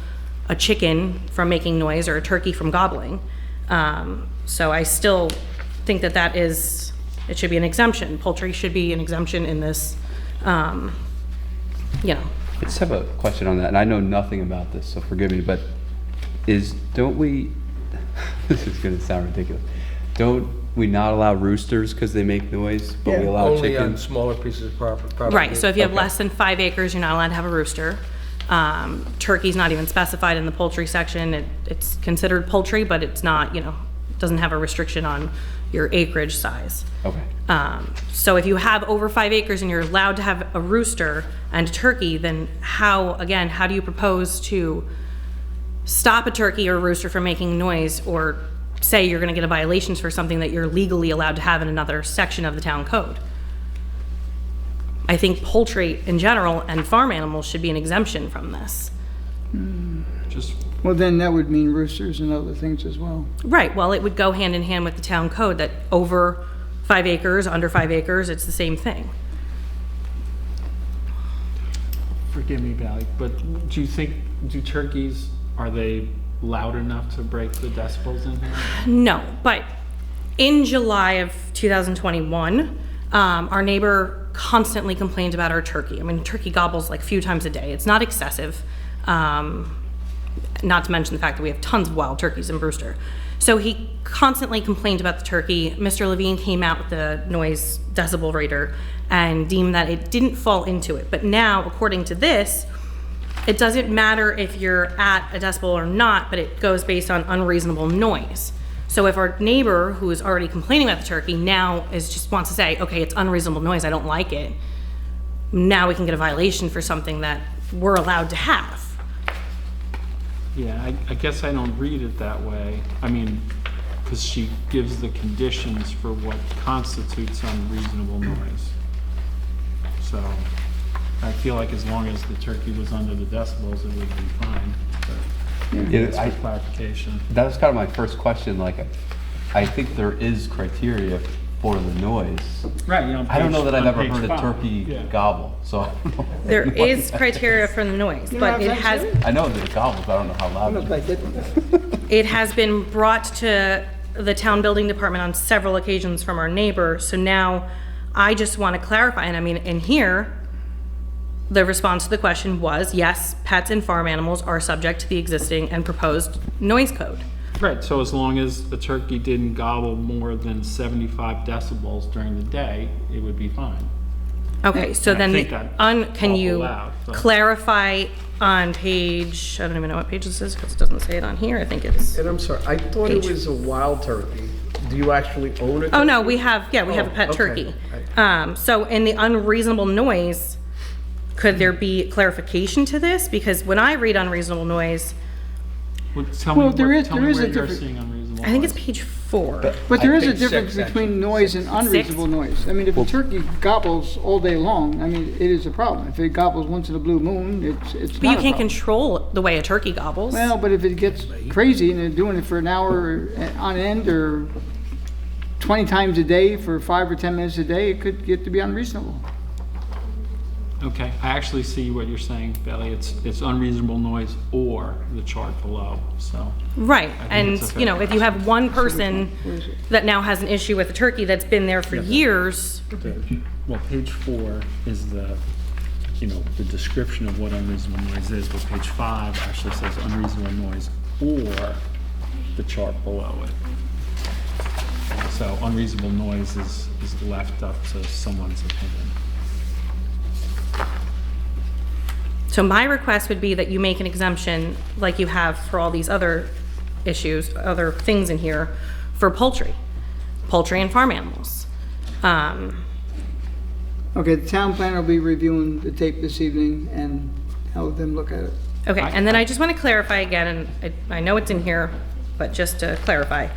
a chicken from making noise or a turkey from gobbling. So I still think that it should be an exemption. Poultry should be an exemption in this, I just have a question on that, and I know nothing about this, so forgive me, but don't we, this is gonna sound ridiculous, don't we not allow roosters because they make noise, but we allow Only on chickens? smaller pieces of property. right, so if you have Okay. less than 5 acres, you're not allowed to have a rooster. Turkey's not even specified in the poultry section. It's considered poultry, but it's not, doesn't have a restriction on your acreage size. Okay. So if you have over 5 acres and you're allowed to have a rooster and a turkey, then how do you propose to stop a turkey or a rooster from making noise, or say you're gonna get a violations for something that you're legally allowed to have in another section of the town code? I think poultry in general and farm animals should be an exemption from this. Well, then that would mean roosters and other things as well. Right, well, it would go hand in hand with the town code that over 5 acres, under 5 acres, it's the same thing. Forgive me, Valley, but do you think, do turkeys, are they loud enough to break the decibels in here? No, but in July of 2021, our neighbor constantly complained about our turkey. I mean, turkey gobbles like a few times a day. It's not excessive, not to mention the fact that we have tons of wild turkeys in Brewster. So he constantly complained about the turkey. Mr. Levine came out with the noise decibel rater and deemed that it didn't fall into it. But now, according to this, it doesn't matter if you're at a decibel or not, but it goes based on unreasonable noise. So if our neighbor, who is already complaining about the turkey, now just wants to say, okay, it's unreasonable noise, I don't like it, now we can get a violation for something that we're allowed to have. Yeah, I guess I don't read it that way. I mean, because she gives the conditions for what constitutes unreasonable noise. So I feel like as long as the turkey was under the decibels, it would be fine. But that's for clarification. That was kind of my first question. Like, I think there is criteria for the noise. Right. You know, I don't know that I've ever page heard a 5. turkey gobble. So I don't know. There is criteria for the noise, but it has, I know that it gobbles, but I don't know how loud it is. it has been brought to the town building department on several occasions from our neighbor. So now I just want to clarify, and I mean, in here, the response to the question was, yes, pets and farm animals are subject to the existing and proposed noise code. Right, so as long as the turkey didn't gobble more than 75 decibels during the day, it would be fine. Okay, so And I then, think that's can awful you loud, but- clarify on page, I don't even know what page this is because it doesn't say it on here, I think it's, And I'm sorry, I thought it Page. was a wild turkey. Do you actually own a turkey? oh no, we have a Oh, pet okay. turkey. Right. So in the unreasonable noise, could there be clarification to this? Because when I read unreasonable noise, Well, tell me Well, what- there is- tell there me is where a you're difference. seeing unreasonable I think it's noise. page 4. But there I is a think difference six, between actually. noise and unreasonable noise. I mean, if a turkey gobbles all day long, I mean, it is a problem. If it gobbles once in a blue moon, it's But you not a can't problem. control the way a turkey gobbles. Well, but if it gets crazy and they're doing it for an hour on end or 20 times a day for 5 or 10 minutes a day, it could get to be unreasonable. Okay, I actually see what you're saying, Bailey. It's unreasonable noise or the chart below, so. Right, think and it's a you know, fair if you have one person that now has an issue with a turkey that's been there for years, Well, page 4 is the, you know, the description of what unreasonable noise is, but page 5 actually says unreasonable noise or the chart below it. So unreasonable noise is left up to someone's opinion. so my request would be that you make an exemption like you have for all these other issues, other things in here, for poultry and farm animals. Okay, the town planner will be reviewing the tape this evening and have them look at it. Okay, and then I just want to clarify again, and I know it's in here, but just to clarify,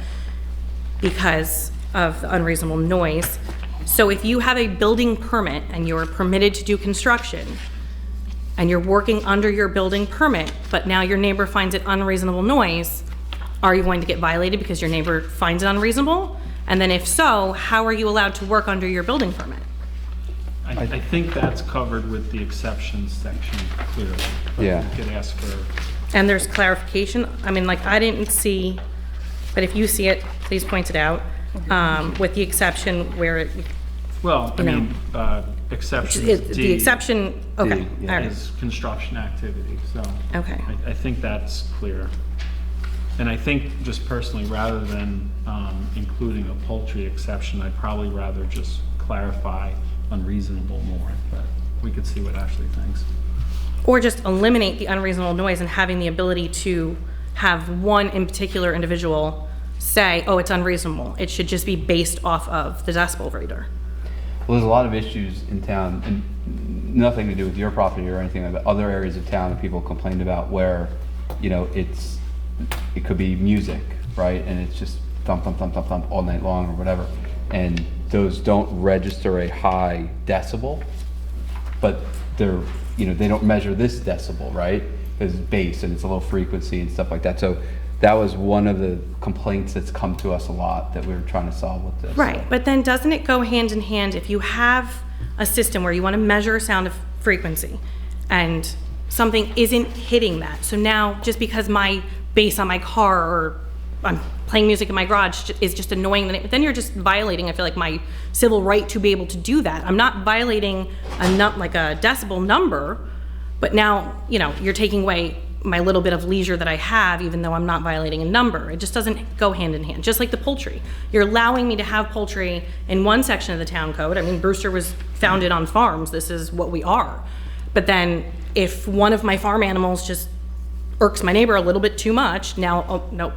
because of the unreasonable noise. So if you have a building permit and you're permitted to do construction, and you're working under your building permit, but now your neighbor finds it unreasonable noise, are you going to get violated because your neighbor finds it unreasonable? And then if so, how are you allowed to work under your building permit? I think that's covered with the exceptions section clearly. But Yeah. You could ask for, And there's clarification, I mean, like, I didn't see, but if you see it, please point it out, with the exception where it, well, I You know. mean, exceptions the D exception, okay, D, yeah. all right, is construction activity, so. okay. I think that's clear. And I think just personally, rather than including a poultry exception, I'd probably rather just clarify unreasonable more, but we could see what Ashley thinks. Or just eliminate the unreasonable noise and having the ability to have one in particular individual say, oh, it's unreasonable. It should just be based off of the decibel rater. Well, there's a lot of issues in town, and nothing to do with your property or anything like that. Other areas of town that people complained about where, you know, it could be music, right? And it's just thump, thump, thump, thump, thump all night long or whatever. And those don't register a high decibel, but they're, you know, they don't measure this decibel, right? Because it's bass and it's a low frequency and stuff like that. So that was one of the complaints that's come to us a lot that we were trying to solve with this. Right, but then doesn't it go hand in hand if you have a system where you want to measure sound of frequency and something isn't hitting that. So now, just because my bass on my car or I'm playing music in my garage is just annoying, then you're just violating, I feel like, my civil right to be able to do that. I'm not violating like a decibel number, but now, you know, you're taking away my little bit of leisure that I have, even though I'm not violating a number. It just doesn't go hand in hand. Just like the poultry. You're allowing me to have poultry in one section of the town code. I mean, Brewster was founded on farms. This is what we are. But then if one of my farm animals just irks my neighbor a little bit too much, now, oh, no,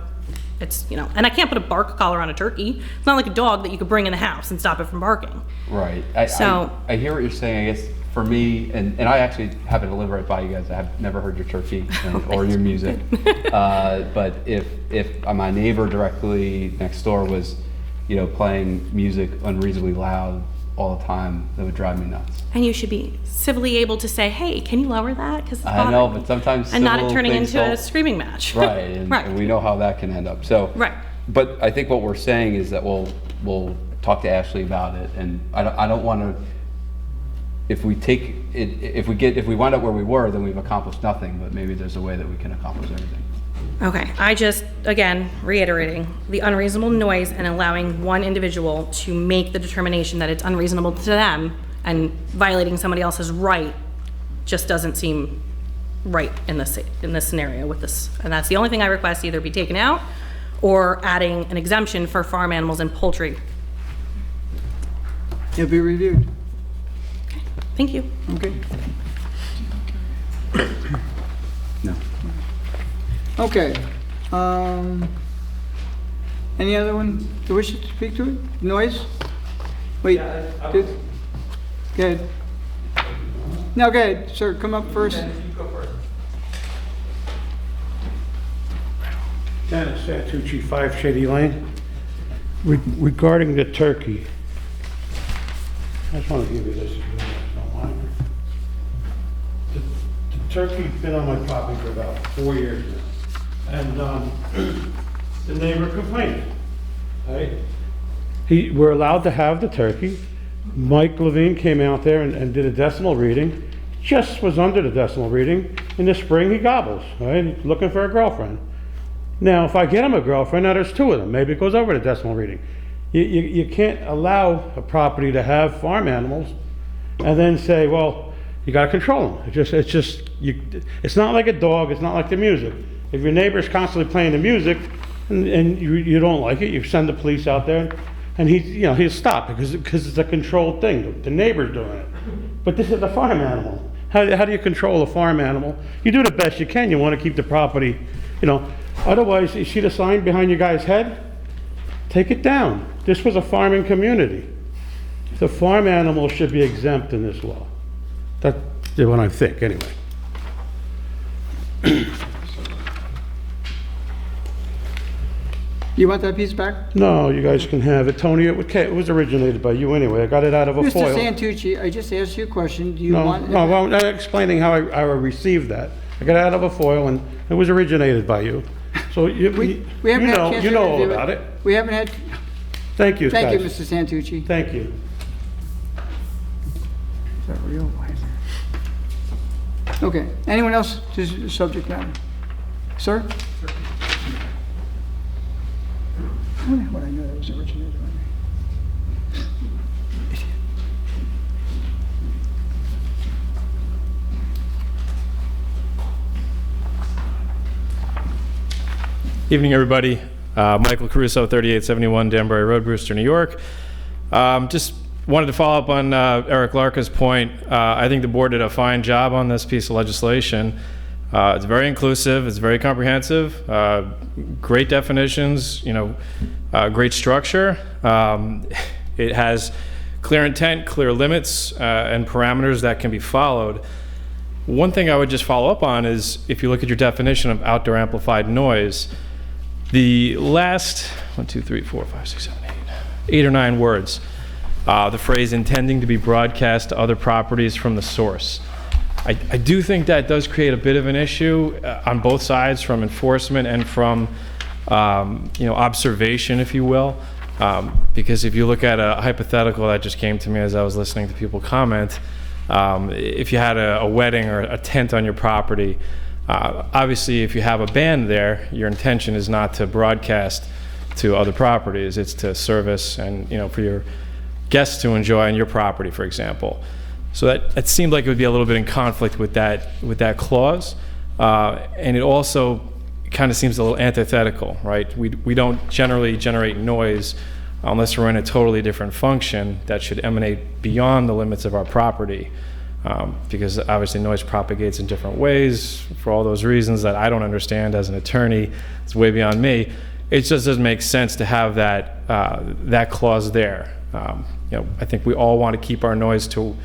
it's, you know, and I can't put a bark collar on a turkey. It's not like a dog that you could bring in the house and stop it from barking. Right. So I hear what you're saying. I guess for me, and I actually happen to live right by you guys. I have never heard your turkey or your music. But if my neighbor directly next door was, you know, playing music unreasonably loud all the time, that would drive me nuts. And you should be civilly able to say, hey, can you lower that? Because I know, but sometimes and not it civil turning things into a don't- screaming match. Right, and we know how that can end up. So, Right. But I think what we're saying is that we'll talk to Ashley about it, and I don't want to. If we take it, if we wind up where we were, then we've accomplished nothing. But maybe there's a way that we can accomplish everything. Okay, I just, again, reiterating, the unreasonable noise and allowing one individual to make the determination that it's unreasonable to them and violating somebody else's right just doesn't seem right in this scenario with this. And that's the only thing I request either be taken out or adding an exemption for farm animals and poultry. It'll be reviewed. Thank you. Okay. No. Okay. Any other one that wishes to speak to it? Noise? Wait. Go ahead. No, go ahead, sir. Come up first. You go first. Dennis Santucci, 5 Shady Lane. Regarding the turkey, I just want to give you this if you don't mind. The turkey's been on my property for about 4 years now, and the neighbor complained. Right? We're allowed to have the turkey. Mike Levine came out there and did a decimal reading. Just was under the decimal reading. In the spring, he gobbles. Right? He's looking for a girlfriend. Now, if I get him a girlfriend, now there's 2 of them. Maybe it goes over the decimal reading. You can't allow a property to have farm animals and then say, well, you got to control them. It's not like a dog. It's not like the music. If your neighbor's constantly playing the music and you don't like it, you send the police out there and he'll stop because it's a controlled thing. The neighbor's doing it. But this is a farm animal. How do you control a farm animal? You do the best you can. You want to keep the property, Otherwise, you see the sign behind your guy's head? Take it down. This was a farming community. The farm animals should be exempt in this law. That's what I think, anyway. You want that piece back? No, you guys can have it. Tony, it was originated by you anyway. I got it out of a foil. Mr. Santucci, I just asked you a question. Do you want? No, I'm not explaining how I received that. I got it out of a foil and it was originated by you. So We haven't had a chance you to know all review about it. We haven't had. Thank you, Thank you, guys. Mr. Santucci. Thank you. Is that real? Okay. Anyone else to the subject matter? Sir? How would I know that was originated by me? Evening, everybody. Michael Caruso, 3871 Danbury Road, Brewster, New York. Just wanted to follow up on Eric Larka's point. I think the board did a fine job on this piece of legislation. It's very inclusive, it's very comprehensive, great definitions, great structure. It has clear intent, clear limits, and parameters that can be followed. One thing I would just follow up on is if you look at your definition of outdoor amplified noise, the last 8 or 9 words, the phrase intending to be broadcast to other properties from the source. I do think that does create a bit of an issue on both sides, from enforcement and from observation, if you will. Because if you look at a hypothetical that just came to me as I was listening to people comment, If you had a wedding or a tent on your property, obviously if you have a band there, your intention is not to broadcast to other properties. It's to service and, for your guests to enjoy on your property, for example. So that seemed like it would be a little bit in conflict with that clause. And it also kind of seems a little antithetical, right? We don't generally generate noise unless we're in a totally different function that should emanate beyond the limits of our property. Because obviously noise propagates in different ways for all those reasons that I don't understand as an attorney. It's way beyond me. It just doesn't make sense to have that clause there. I think we all want to keep our noise to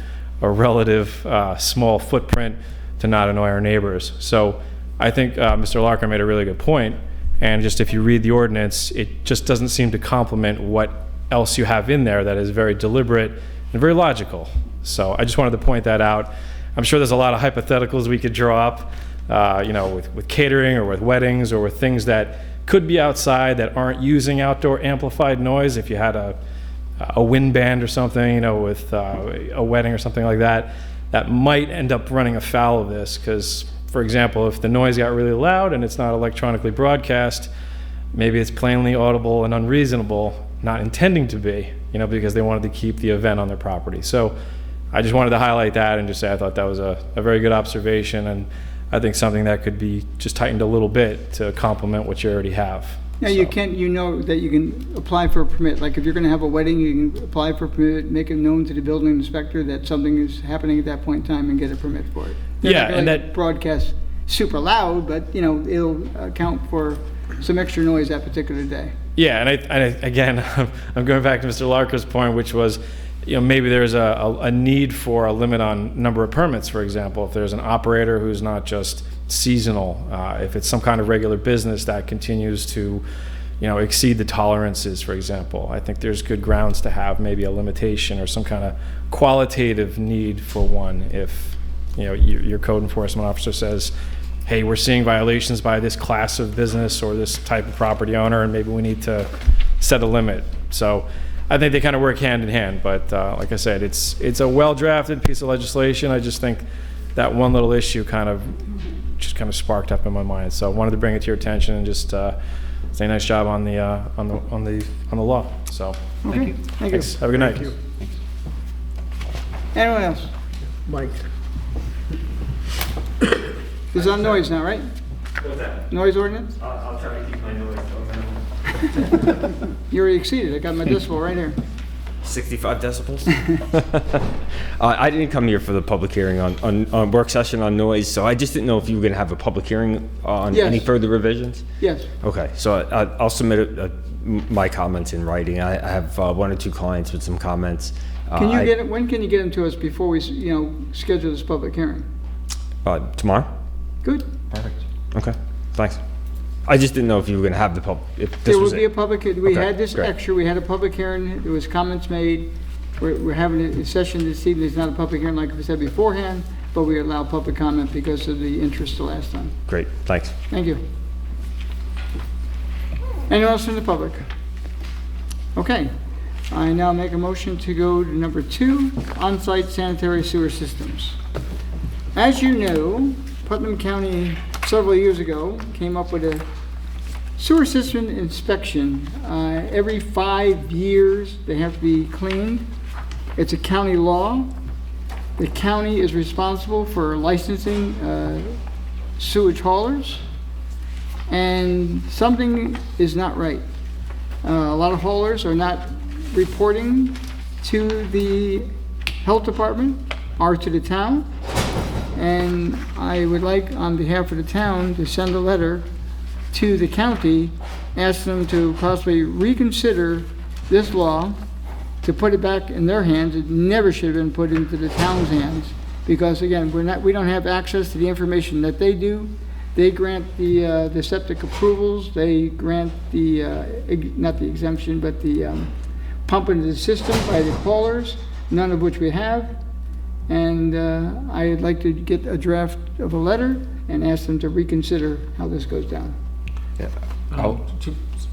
a relative small footprint to not annoy our neighbors. So I think Mr. Larker made a really good point. And just if you read the ordinance, it just doesn't seem to complement what else you have in there that is very deliberate and very logical. So I just wanted to point that out. I'm sure there's a lot of hypotheticals we could draw up, with catering or with weddings or with things that could be outside that aren't using outdoor amplified noise. If you had a wind band or something, with a wedding or something like that, that might end up running afoul of this. Because, for example, if the noise got really loud and it's not electronically broadcast, maybe it's plainly audible and unreasonable, not intending to be, because they wanted to keep the event on their property. So I just wanted to highlight that and just say I thought that was a very good observation, and I think something that could be just tightened a little bit to complement what you already have. Now, you know that you can apply for a permit. Like if you're going to have a wedding, you can apply for a permit, make it known to the building inspector that something is happening at that point in time and get a permit for it. They're not gonna that broadcast super loud, but it'll account for some extra noise that particular day. Yeah, and I again, I'm going back to Mr. Larker's point, which was, maybe there's a need for a limit on number of permits, for example. If there's an operator who's not just seasonal, if it's some kind of regular business that continues to, exceed the tolerances, for example, I think there's good grounds to have maybe a limitation or some kind of qualitative need for one. If, your code enforcement officer says, hey, we're seeing violations by this class of business or this type of property owner, and maybe we need to set a limit. So I think they kind of work hand in hand, but like I said, it's a well-drafted piece of legislation. I just think that one little issue kind of sparked up in my mind. So I wanted to bring it to your attention and just say nice job on the law. So Okay. Thank you. thanks. Have a good night. Anyone else? Mike? This is on noise now, right? What's that? Noise ordinance? I'll try to keep my noise to a minimum. You already exceeded. I got my decibel right here. 65 decibels. I didn't come here for the public hearing on work session on noise, so I just didn't know if you were going to have a public hearing on Yes. any further revisions. Yes. Okay, so I'll submit my comments in writing. I have one or two clients with some comments. Can you get it? When can you get them to us before we, schedule this public hearing? Tomorrow? Good. Perfect. Okay, thanks. I just didn't know if you were going to have the if this There will was be a it. public, we Okay, had this great. extra, we had a public hearing, there was comments made. We're having a session this evening, it's not a public hearing like we said beforehand, but we allow public comment because of the interest the last time. Great, thanks. Thank you. Anyone else from the public? Okay, I now make a motion to go to number 2, on-site sanitary sewer systems. As you know, Putnam County several years ago came up with a sewer system inspection. Every 5 years, they have to be cleaned. It's a county law. The county is responsible for licensing sewage haulers, and something is not right. A lot of haulers are not reporting to the health department or to the town, and I would like, on behalf of the town, to send a letter to the county, ask them to possibly reconsider this law, to put it back in their hands. It never should have been put into the town's hands, because again, we don't have access to the information that they do. They grant the septic approvals, they grant not the exemption, but the pump into the system by the haulers, none of which we have. And I'd like to get a draft of a letter and ask them to reconsider how this goes down. Yeah.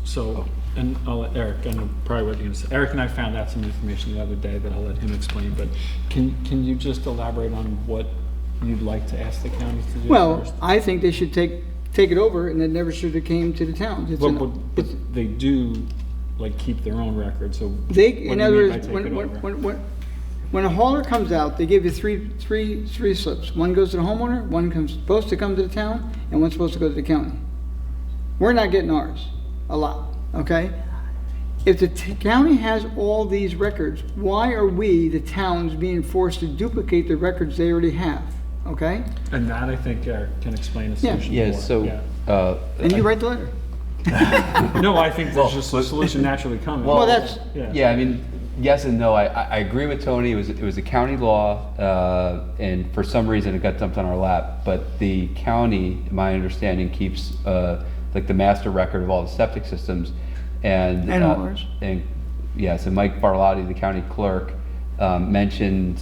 So And I'll let Eric, I know probably what you're gonna say. Eric and I found out some information the other day that I'll let him explain, but can you just elaborate on what you'd like to ask the county to do Well, first? I think they should take it over, and it never should have came to the towns. It's But they do, like, keep their own record, so what do They, you in mean other by words, take it over? when a hauler comes out, they give you three slips. One goes to the homeowner, one comes, supposed to come to the town, and one's supposed to go to the county. We're not getting ours, a lot, okay? If the county has all these records, why are we, the towns, being forced to duplicate the records they already have, okay? And that, I think, Eric can explain the Yeah. solution Yeah, for. so, Yeah. And you write the letter. No, I think there's just a solution naturally coming. Well, that's- Yeah, I mean, yes and no. I agree with Tony. It was a county law, and for some reason it got dumped on our lap. But the county, my understanding, keeps like the master record of all the septic systems, and ours. And yes, and Mike Barlotti, the county clerk, mentioned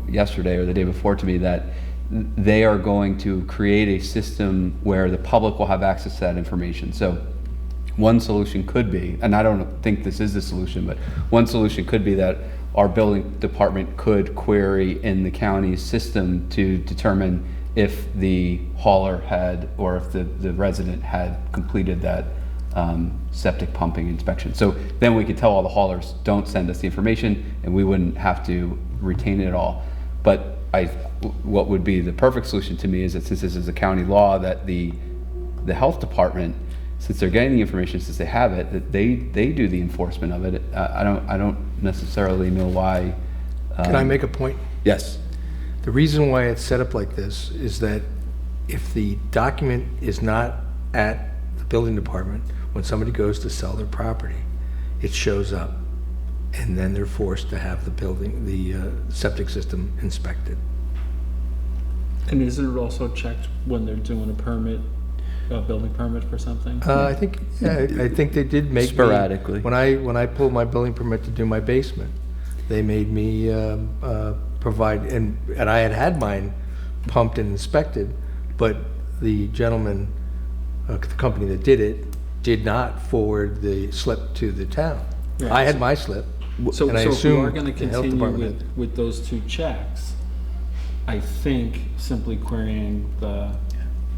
yesterday or the day before to me that they are going to create a system where the public will have access to that information. So one solution could be, and I don't think this is the solution, but one solution could be that our building department could query in the county's system to determine if the hauler had, or if the resident had completed that septic pumping inspection. So then we could tell all the haulers, don't send us the information, and we wouldn't have to retain it at all. But what would be the perfect solution to me is that since this is a county law, that the health department, since they're getting the information, since they have it, that they do the enforcement of it. I don't necessarily know why. Can I make a point? Yes. The reason why it's set up like this is that if the document is not at the building department, when somebody goes to sell their property, it shows up, and then they're forced to have the septic system inspected. And isn't it also checked when they're doing a building permit for something? I think they did make me- Sporadically. When I pulled my building permit to do my basement, they made me provide, and I had mine pumped and inspected, but the gentleman, the company that did it, did not forward the slip to the town. Right. I had my slip, So, and I so if we are assumed gonna the health continue department with those two checks, I think simply querying the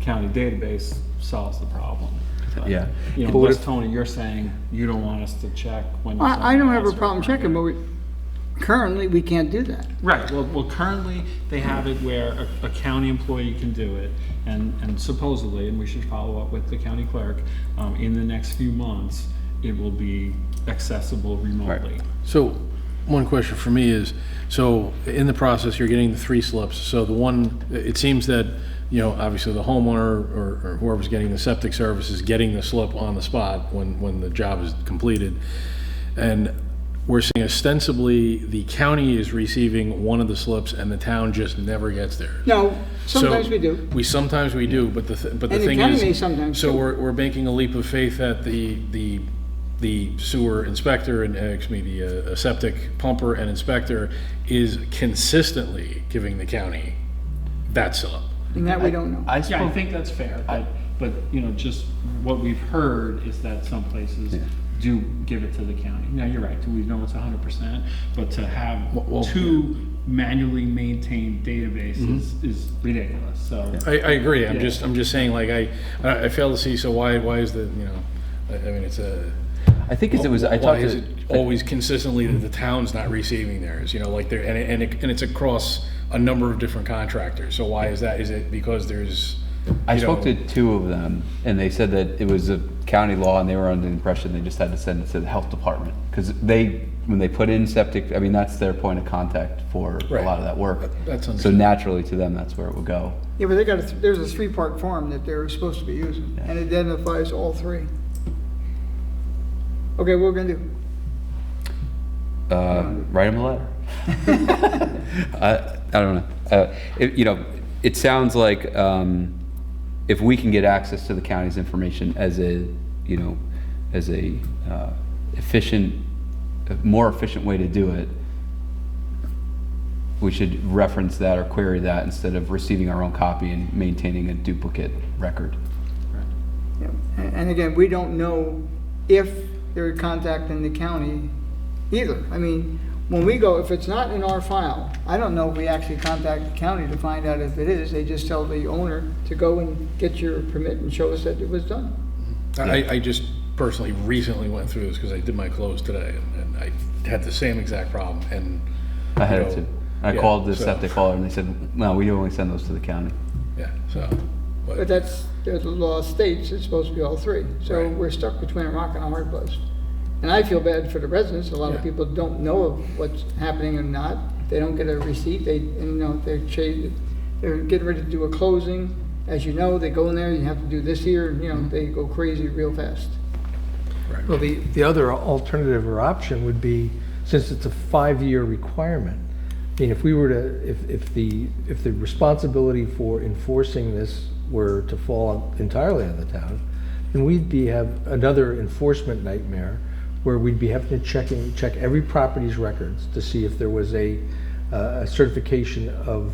county database solves the problem. But, Yeah. You know, But what unless, if- Tony, you're saying you don't want us to check when. I don't have a someone problem asks for checking, but currently, we can't do that. Right, well, currently, they have it where a county employee can do it, and supposedly, and we should follow up with the county clerk, in the next few months, it will be accessible remotely. So, one question for me is, so in the process, you're getting the 3 slips, so the one, it seems that, you know, obviously the homeowner or whoever's getting the septic service is getting the slip on the spot when the job is completed. And we're seeing ostensibly the county is receiving one of the slips and the town just never gets theirs. No, sometimes So, we do. Sometimes we do, but the And the thing county is, may sometimes so too. we're making a leap of faith that the sewer inspector and, the septic pumper and inspector is consistently giving the county that slip. And that we don't know. Yeah, I think that's fair, but, you know, just what we've heard is that some places do give it to the county. Now, you're right, do we know it's 100%? But to have two manually maintained databases is ridiculous, so. I agree, I'm Yeah. just saying, like, I fail to see, so why is the, you know, I mean, it's a. I think it was, I Why talked is to. it always consistently that the town's not receiving theirs, you know, like they're, and it's across a number of different contractors, so why is that? Is it because there's, I you spoke know- to 2 of them, and they said that it was a county law, and they were under the impression they just had to send it to the health department. Because when they put in septic, I mean, that's their point of contact for a Right. lot of that work. That's So understood. naturally, to them, that's where it would go. Yeah, but there's a 3-part form that they're supposed to be using, and it identifies all 3. Okay, what we're gonna do? Write them a letter. I don't know. You know, it sounds like if we can get access to the county's information as a, you know, as a more efficient way to do it, we should reference that or query that instead of receiving our own copy and maintaining a duplicate record. Yeah. And again, we don't know if they're contacting the county either. I mean, when we go, if it's not in our file, I don't know if we actually contact the county to find out if it is. They just tell the owner to go and get your permit and show us that it was done. I just personally recently went through this because I did my close today, and I had the same exact problem, and. I had you it know, too. I yeah, called the so- septic hauler and they said, no, we only send those to the county. Yeah, so. But that's, the law states it's supposed to be all three. So we're stuck between a rock and a hard place. And I feel bad for the residents. A lot of people don't know of what's happening or not. They don't get a receipt. They're getting ready to do a closing. As you know, they go in there, you have to do this here, and they go crazy real fast. Well, the other alternative or option would be, since it's a 5-year requirement, I mean, if we were to, if the responsibility for enforcing this were to fall entirely on the town, then we'd have another enforcement nightmare where we'd be having to check every property's records to see if there was a certification of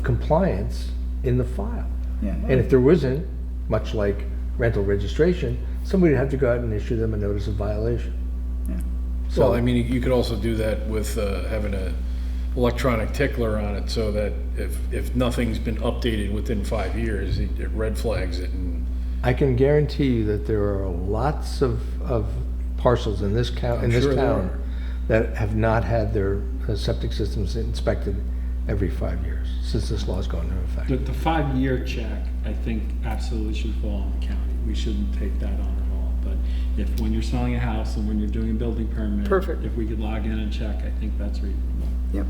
compliance in the file. Yeah. And if there wasn't, much like rental registration, somebody would have to go out and issue them a notice of violation. So, well, I mean, you could also do that with having a electronic tickler on it, so that if nothing's been updated within 5 years, it red flags it. And I can guarantee you that there are lots of parcels in this town that have not had their septic systems inspected every 5 years since this law's gone into effect. The 5-year check, I think, absolutely should fall on the county. We shouldn't take that on at all. But if, when you're selling a house and when you're doing a building permit, Perfect. if we could log in and check, I think that's reasonable. Yep.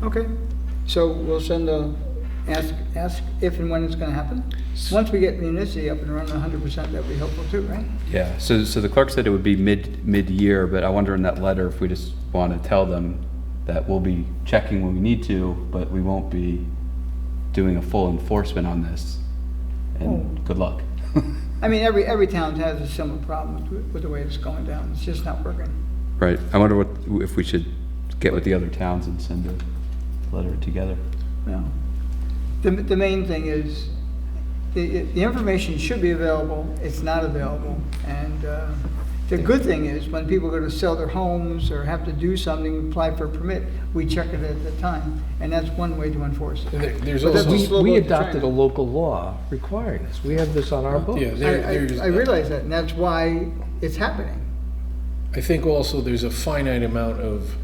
Okay. So we'll send ask if and when it's going to happen. Once we get municipality up and running 100%, that'd be helpful too, right? Yeah, so the clerk said it would be mid-year, but I wonder in that letter if we just want to tell them that we'll be checking when we need to, but we won't be doing a full enforcement on this. And good luck. I mean, every town has a similar problem with the way it's going down. It's just not working. Right. I wonder if we should get with the other towns and send a letter together. Yeah. The main thing is the information should be available. It's not available. And the good thing is when people go to sell their homes or have to do something, apply for a permit, we check it at the time. And that's one way to enforce it. We adopted a local law requiring this. We have this on our books. Yeah, I realize that, and that's why it's happening. I think also there's a finite amount of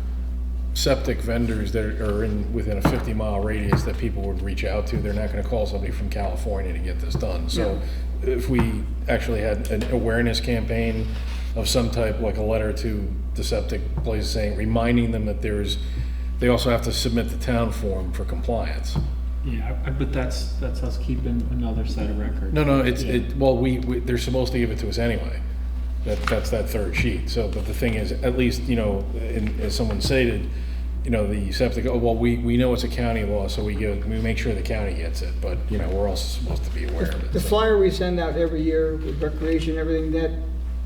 septic vendors that are within a 50-mile radius that people would reach out to. They're not going to call somebody from California to get this done. So if we actually had an awareness campaign of some type, like a letter to the septic place saying, reminding them that they also have to submit the town form for compliance. Yeah, but that's us keeping another set of records. No, well, they're supposed to give it to us anyway. That's that third sheet. So, but the thing is, at least, as someone stated, the septic, we know it's a county law, so we make sure the county gets it, but, we're also supposed to be aware of it. The flyer we send out every year with recreation, everything, that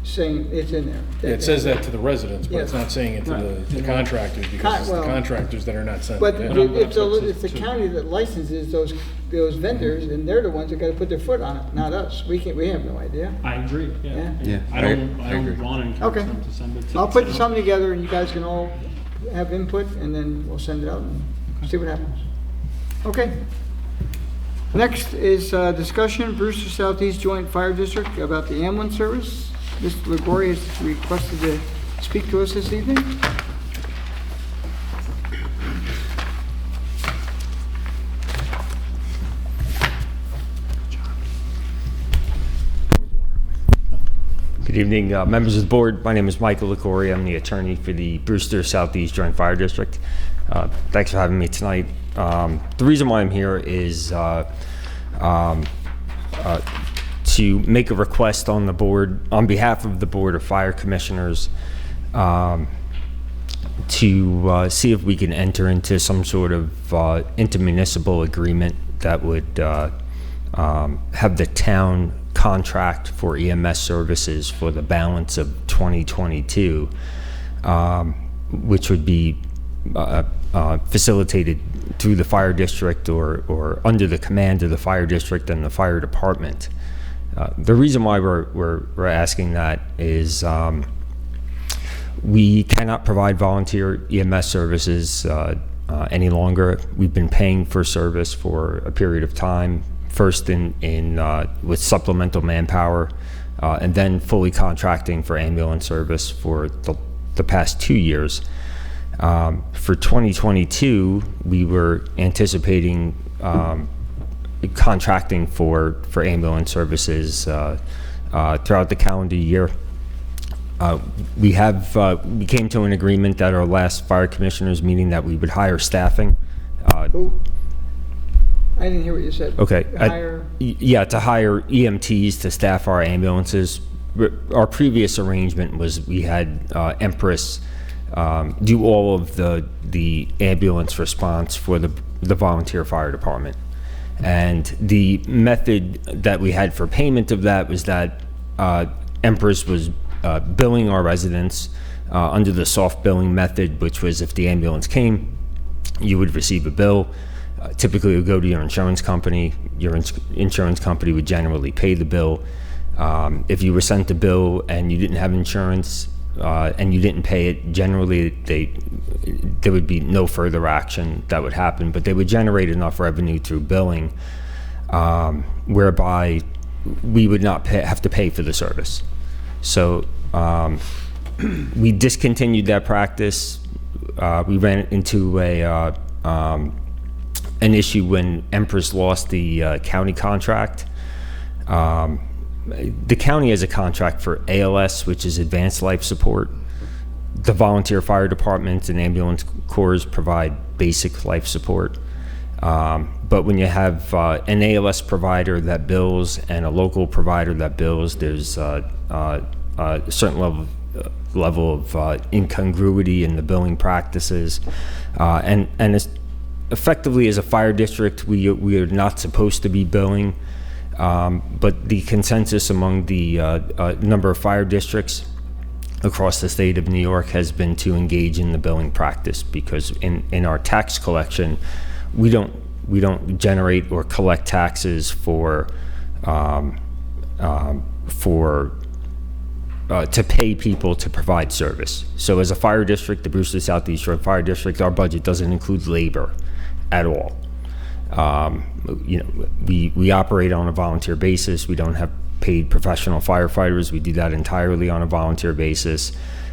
saying it's in there. Yeah, it says that to the residents, but it's not saying it to the contractors, because it's the contractors that are not sending But it in. it's the county that licenses those vendors, and they're the ones that got to put their foot on it, not us. We have no idea. I agree, yeah. I don't want to encourage Okay. them to send it to I'll put us. something together, and you guys can all have input, and then we'll send it out and see what happens. Okay. Next is discussion, Brewster Southeast Joint Fire District, about the ambulance service. Mr. LaGoria has requested to speak to us this evening. Good evening, members of the board. My name is Michael LaCoria. I'm the attorney for the Brewster Southeast Joint Fire District. Thanks for having me tonight. The reason why I'm here is to make a request on the board, on behalf of the Board of Fire Commissioners, to see if we can enter into some sort of intermunicipal agreement that would have the town contract for EMS services for the balance of 2022, which would be facilitated through the fire district or under the command of the fire district and the fire department. The reason why we're asking that is we cannot provide volunteer EMS services any longer. We've been paying for service for a period of time, first with supplemental manpower, and then fully contracting for ambulance service for the past 2 years. For 2022, we were anticipating contracting for ambulance services throughout the calendar year. We came to an agreement at our last fire commissioners meeting that we would hire staffing. Who? I didn't hear what you said. Okay. Hire. Yeah, to hire EMTs to staff our ambulances. Our previous arrangement was we had Empress do all of the ambulance response for the volunteer fire department. And the method that we had for payment of that was that Empress was billing our residents under the soft billing method, which was if the ambulance came, you would receive a bill. Typically, it would go to your insurance company. Your insurance company would generally pay the bill. If you were sent a bill and you didn't have insurance and you didn't pay it, generally there would be no further action that would happen, but they would generate enough revenue through billing whereby we would not have to pay for the service. So we discontinued that practice. We ran into an issue when Empress lost the county contract. The county has a contract for ALS, which is Advanced Life Support. The volunteer fire departments and ambulance corps provide basic life support. But when you have an ALS provider that bills and a local provider that bills, there's a certain level of incongruity in the billing practices. And it's effectively, as a fire district, we are not supposed to be billing. But the consensus among the number of fire districts across the state of New York has been to engage in the billing practice, because in our tax collection, we don't generate or collect taxes to pay people to provide service. So as a fire district, the Brewster Southeast Shore Fire District, our budget doesn't include labor at all. We operate on a volunteer basis. We don't have paid professional firefighters. We do that entirely on a volunteer basis.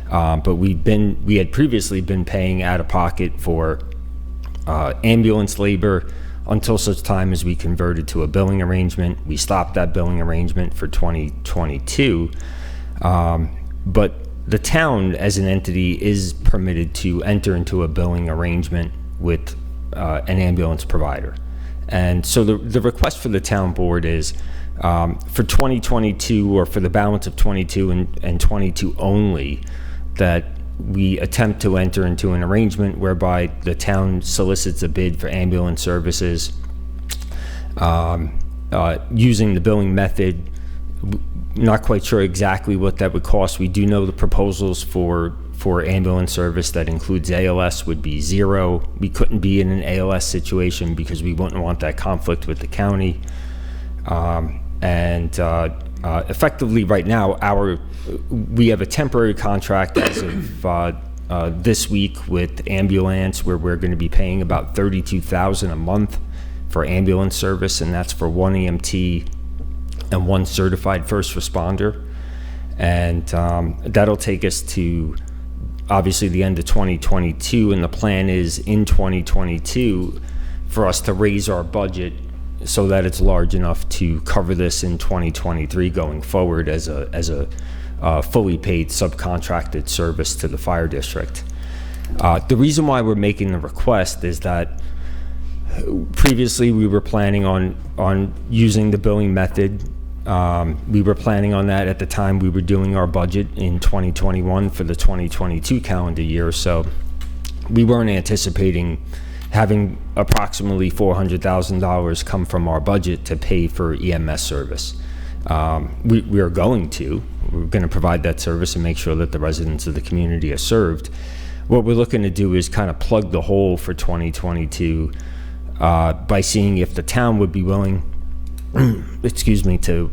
But we had previously been paying out of pocket for ambulance labor until such time as we converted to a billing arrangement. We stopped that billing arrangement for 2022. But the town as an entity is permitted to enter into a billing arrangement with an ambulance provider. And so the request for the town board is for 2022, or for the balance of 22 and 22 only, that we attempt to enter into an arrangement whereby the town solicits a bid for ambulance services using the billing method. Not quite sure exactly what that would cost. We do know the proposals for ambulance service that includes ALS would be zero. We couldn't be in an ALS situation because we wouldn't want that conflict with the county. Effectively right now, we have a temporary contract as of this week with ambulance, where we're going to be paying about $32,000 a month for ambulance service, and that's for one EMT and one certified first responder. And that'll take us to obviously the end of 2022, and the plan is in 2022 for us to raise our budget so that it's large enough to cover this in 2023 going forward as a fully paid subcontracted service to the fire district. The reason why we're making the request is that previously we were planning on using the billing method. We were planning on that at the time we were doing our budget in 2021 for the 2022 calendar year. So we weren't anticipating having approximately $400,000 come from our budget to pay for EMS service. We are going to provide that service and make sure that the residents of the community are served. What we're looking to do is kind of plug the hole for 2022 by seeing if the town would be willing excuse me, to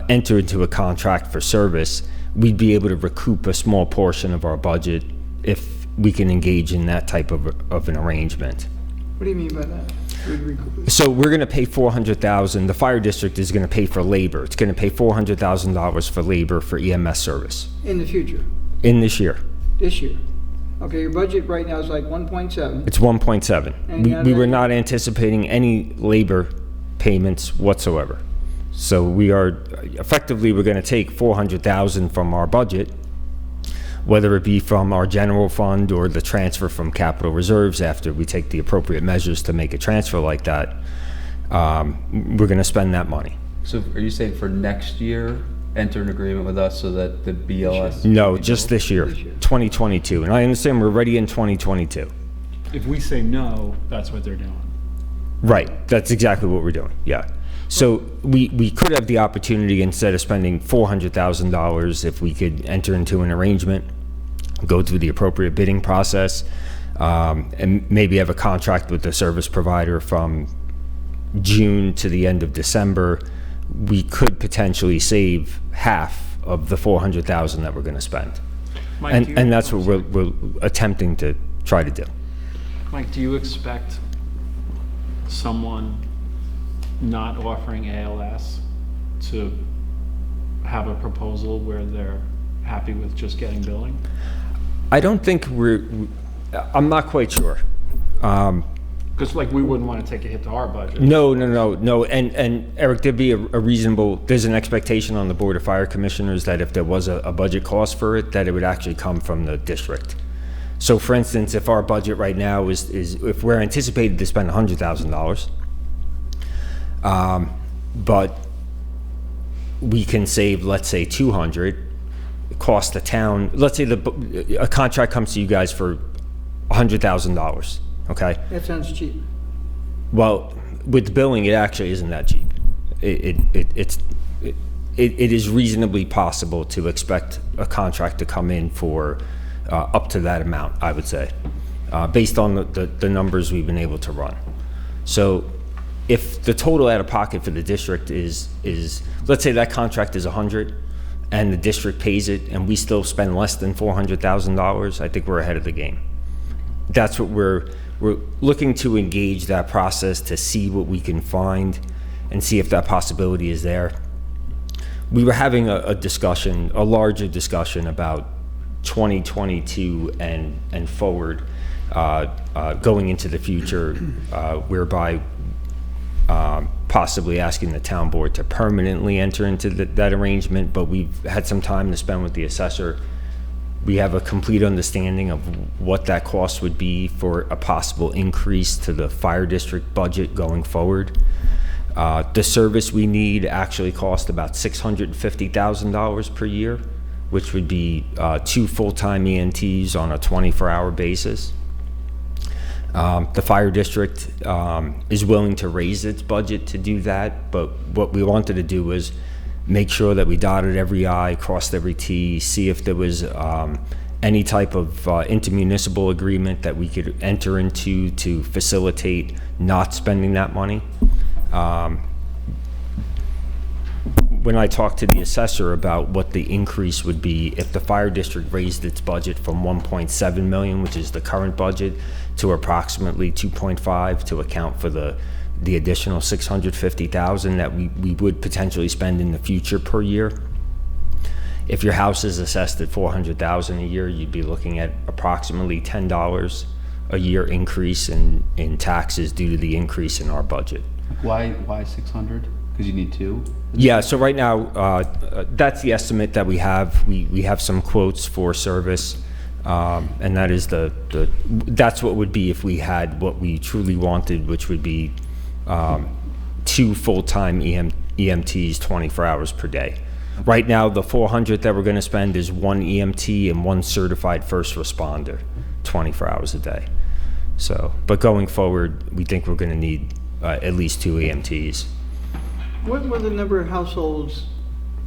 enter into a contract for service, we'd be able to recoup a small portion of our budget if we can engage in that type of an arrangement. What do you mean by that? So we're going to pay $400,000. The fire district is going to pay for labor. It's going to pay $400,000 for labor for EMS service In the future, in this year. this year. Okay, your budget right now is like 1.7. It's 1.7. And We were not anticipating any labor payments whatsoever. So we're going to take $400,000 from our budget, whether it be from our general fund or the transfer from capital reserves after we take the appropriate measures to make a transfer like that. We're going to spend that money. So are you saying for next year, enter an agreement with us so that the BLS? No, just this year, 2022. And I understand we're already in 2022. If we say no, that's what they're doing. Right, that's exactly what we're doing, yeah. So we could have the opportunity, instead of spending $400,000, if we could enter into an arrangement, go through the appropriate bidding process, and maybe have a contract with the service provider from June to the end of December. We could potentially save half of the $400,000 that we're going to spend. Mike, And that's what we're attempting to try to do. Mike, do you expect someone not offering ALS to have a proposal where they're happy with just getting billing? I don't think I'm not quite sure. Because like we wouldn't want to take a hit to our budget. No. And Eric, there's an expectation on the Board of Fire Commissioners that if there was a budget cost for it, that it would actually come from the district. So for instance, if our budget right now is if we're anticipated to spend $100,000, but we can save, let's say, $200, cost the town, let's say a contract comes to you guys for $100,000, okay? That sounds cheap. Well, with billing, it actually isn't that cheap. It is reasonably possible to expect a contract to come in for up to that amount, I would say, based on the numbers we've been able to run. So if the total out of pocket for the district is let's say that contract is 100 and the district pays it and we still spend less than $400,000, I think we're ahead of the game. That's what we're looking to engage that process to see what we can find and see if that possibility is there. We were having a larger discussion about 2022 and forward, going into the future, whereby possibly asking the town board to permanently enter into that arrangement, but we've had some time to spend with the assessor. We have a complete understanding of what that cost would be for a possible increase to the fire district budget going forward. The service we need actually costs about $650,000 per year, which would be 2 full-time EMTs on a 24-hour basis. The fire district is willing to raise its budget to do that, but what we wanted to do was make sure that we dotted every I, crossed every T, see if there was any type of intermunicipal agreement that we could enter into to facilitate not spending that money. When I talked to the assessor about what the increase would be if the fire district raised its budget from 1.7 million, which is the current budget, to approximately 2.5 to account for the additional 650,000 that we would potentially spend in the future per year. If your house is assessed at 400,000 a year, you'd be looking at approximately $10 a year increase in taxes due to the increase in our budget. Why 600? Because you need 2? Yeah, so right now, that's the estimate that we have. We have some quotes for service, and that is that's what would be if we had what we truly wanted, which would be 2 full-time EMTs 24 hours per day. Right now, the 400 that we're going to spend is 1 EMT and 1 certified first responder 24 hours a day. So, but going forward, we think we're going to need at least 2 EMTs. What were the number of households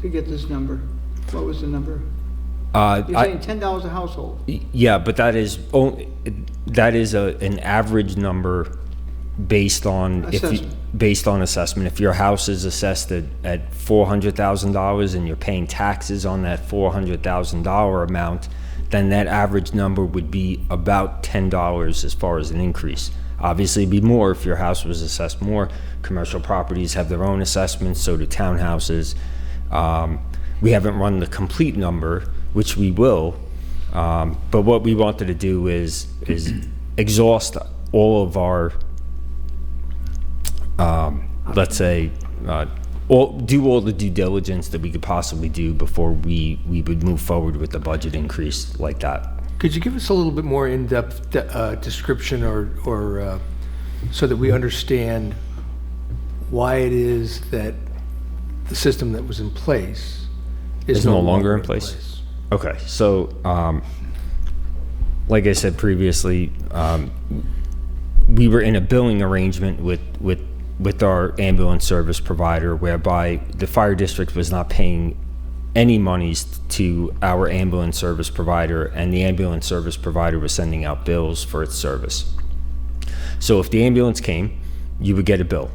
to get this number? What was the number? You're saying $10 a household? Yeah, but that is an average number based on assessment. If your house is assessed at $400,000 and you're paying taxes on that $400,000 amount, then that average number would be about $10 as far as an increase. Obviously, it'd be more if your house was assessed more. Commercial properties have their own assessments, so do townhouses. We haven't run the complete number, which we will, but what we wanted to do is exhaust all of our, let's say, do all the due diligence that we could possibly do before we would move forward with the budget increase like that. Could you give us a little bit more in-depth description or so that we understand why it is that the system that was in place is no longer in place? Okay, so like I said previously, we were in a billing arrangement with our ambulance service provider whereby the fire district was not paying any monies to our ambulance service provider, and the ambulance service provider was sending out bills for its service. So if the ambulance came, you would get a bill.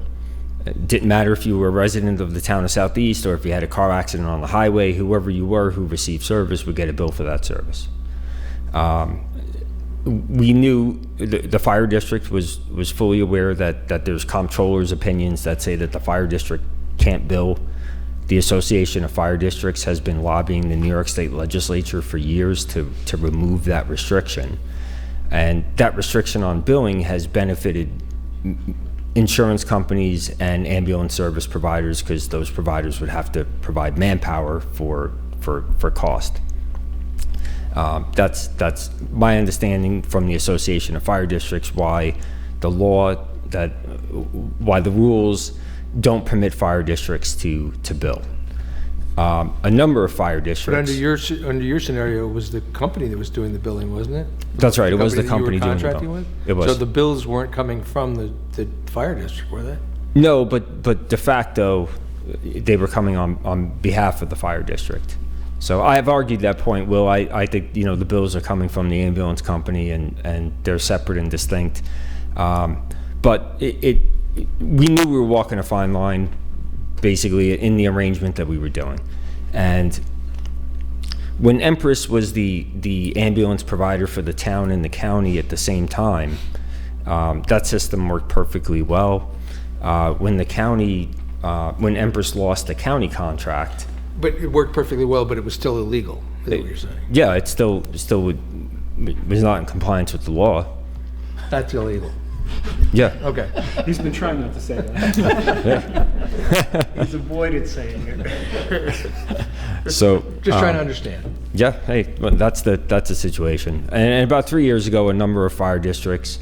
It didn't matter if you were a resident of the town of Southeast or if you had a car accident on the highway, whoever you were who received service would get a bill for that service. We knew the fire district was fully aware that there's comptroller's opinions that say that the fire district can't bill. The Association of Fire Districts has been lobbying the New York State Legislature for years to remove that restriction. And that restriction on billing has benefited insurance companies and ambulance service providers because those providers would have to provide manpower for cost. That's my understanding from the Association of Fire Districts why the rules don't permit fire districts to bill. A number of fire districts. But under your scenario, it was the company that was doing the billing, wasn't it? That's right. It was the company doing the contracting billing. with? It was. So the bills weren't coming from the fire district, were they? No, but de facto, they were coming on behalf of the fire district. So I have argued that point, Will. I think, the bills are coming from the ambulance company and they're separate and distinct. But we knew we were walking a fine line, basically, in the arrangement that we were doing. And when Empress was the ambulance provider for the town and the county at the same time, that system worked perfectly well. When Empress lost the county contract, But it worked perfectly well, but it was still illegal, is what you're saying? Yeah, it still was not in compliance with the law. That's illegal. Yeah. Okay. He's been trying not to say that. He's avoided saying it. So Just trying to understand. Yeah, hey, well, that's the situation. And about 3 years ago, a number of fire districts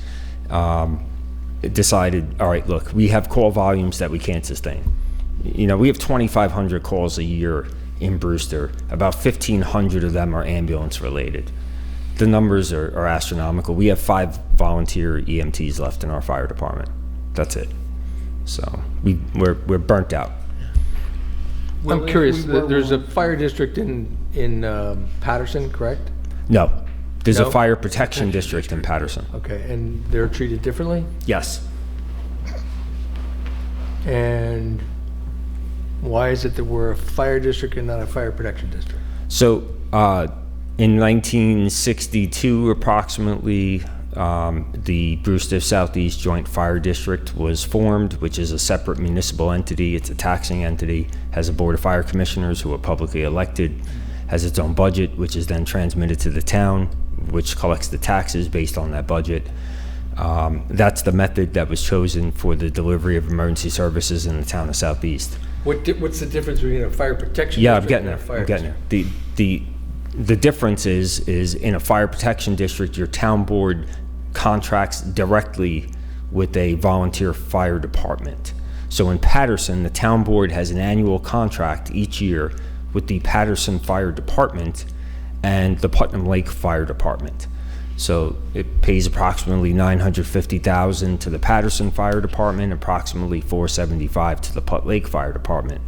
decided, all right, look, we have call volumes that we can't sustain. We have 2,500 calls a year in Brewster. About 1,500 of them are ambulance related. The numbers are astronomical. We have 5 volunteer EMTs left in our fire department. That's it. So we're burnt out. I'm curious, there's a fire district in Patterson, correct? No, there's No? a fire protection district in Patterson. Okay, and they're treated differently? Yes. And why is it that we're a fire district and not a fire protection district? So in 1962, approximately, the Brewster Southeast Joint Fire District was formed, which is a separate municipal entity. It's a taxing entity, has a board of fire commissioners who are publicly elected, has its own budget, which is then transmitted to the town, which collects the taxes based on that budget. That's the method that was chosen for the delivery of emergency services in the town of Southeast. What's the difference between a fire protection Yeah, I'm district getting and a there. fire I'm getting district? there. The difference is in a fire protection district, your town board contracts directly with a volunteer fire department. So in Patterson, the town board has an annual contract each year with the Patterson Fire Department and the Putnam Lake Fire Department. So it pays approximately $950,000 to the Patterson Fire Department, approximately $475,000 to the Put Lake Fire Department.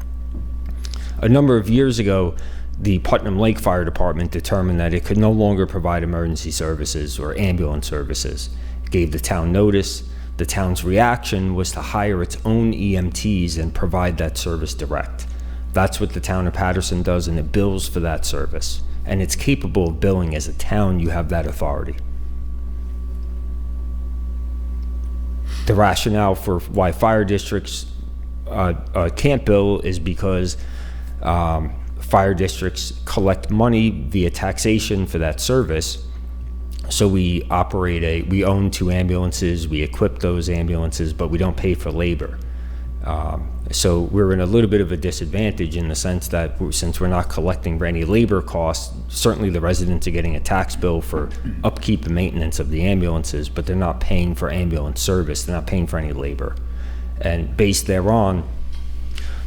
A number of years ago, the Putnam Lake Fire Department determined that it could no longer provide emergency services or ambulance services. It gave the town notice. The town's reaction was to hire its own EMTs and provide that service direct. That's what the town of Patterson does, and it bills for that service. And it's capable of billing. As a town, you have that authority. The rationale for why fire districts can't bill is because fire districts collect money via taxation for that service. So we own 2 ambulances, we equip those ambulances, but we don't pay for labor. So we're in a little bit of a disadvantage in the sense that since we're not collecting for any labor costs, certainly the residents are getting a tax bill for upkeep and maintenance of the ambulances, but they're not paying for ambulance service, they're not paying for any labor. And based thereon,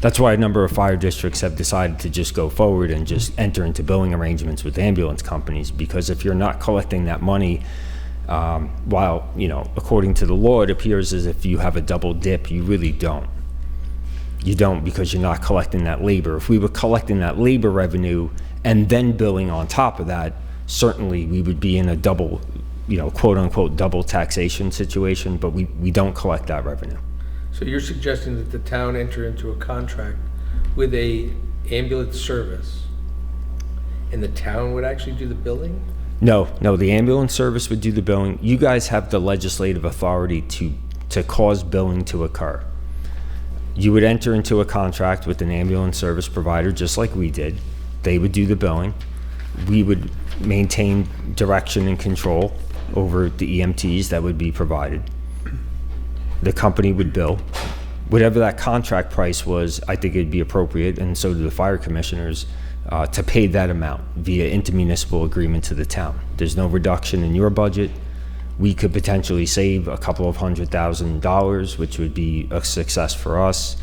that's why a number of fire districts have decided to just go forward and just enter into billing arrangements with ambulance companies, because if you're not collecting that money, while, according to the law, it appears as if you have a double dip, you really don't. You don't, because you're not collecting that labor. If we were collecting that labor revenue and then billing on top of that, certainly we would be in a double, quote unquote, double taxation situation, but we don't collect that revenue. So you're suggesting that the town enter into a contract with a ambulance service, and the town would actually do the billing? No, the ambulance service would do the billing. You guys have the legislative authority to cause billing to occur. You would enter into a contract with an ambulance service provider, just like we did. They would do the billing. We would maintain direction and control over the EMTs that would be provided. The company would bill. Whatever that contract price was, I think it'd be appropriate, and so do the fire commissioners, to pay that amount via intermunicipal agreement to the town. There's no reduction in your budget. We could potentially save a couple of $100,000, which would be a success for us.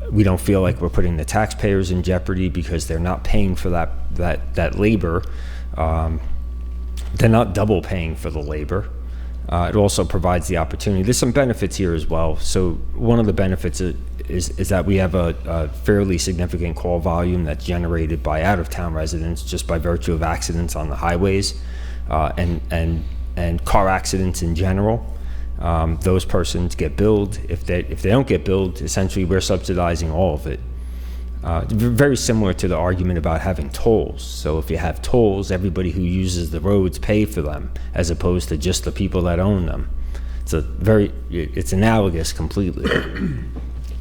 We don't feel like we're putting the taxpayers in jeopardy because they're not paying for that labor. They're not double paying for the labor. It also provides the opportunity. There's some benefits here as well. So one of the benefits is that we have a fairly significant call volume that's generated by out-of-town residents just by virtue of accidents on the highways and car accidents in general. Those persons get billed. If they don't get billed, essentially we're subsidizing all of it. Very similar to the argument about having tolls. So if you have tolls, everybody who uses the roads pay for them, as opposed to just the people that own them. It's analogous completely.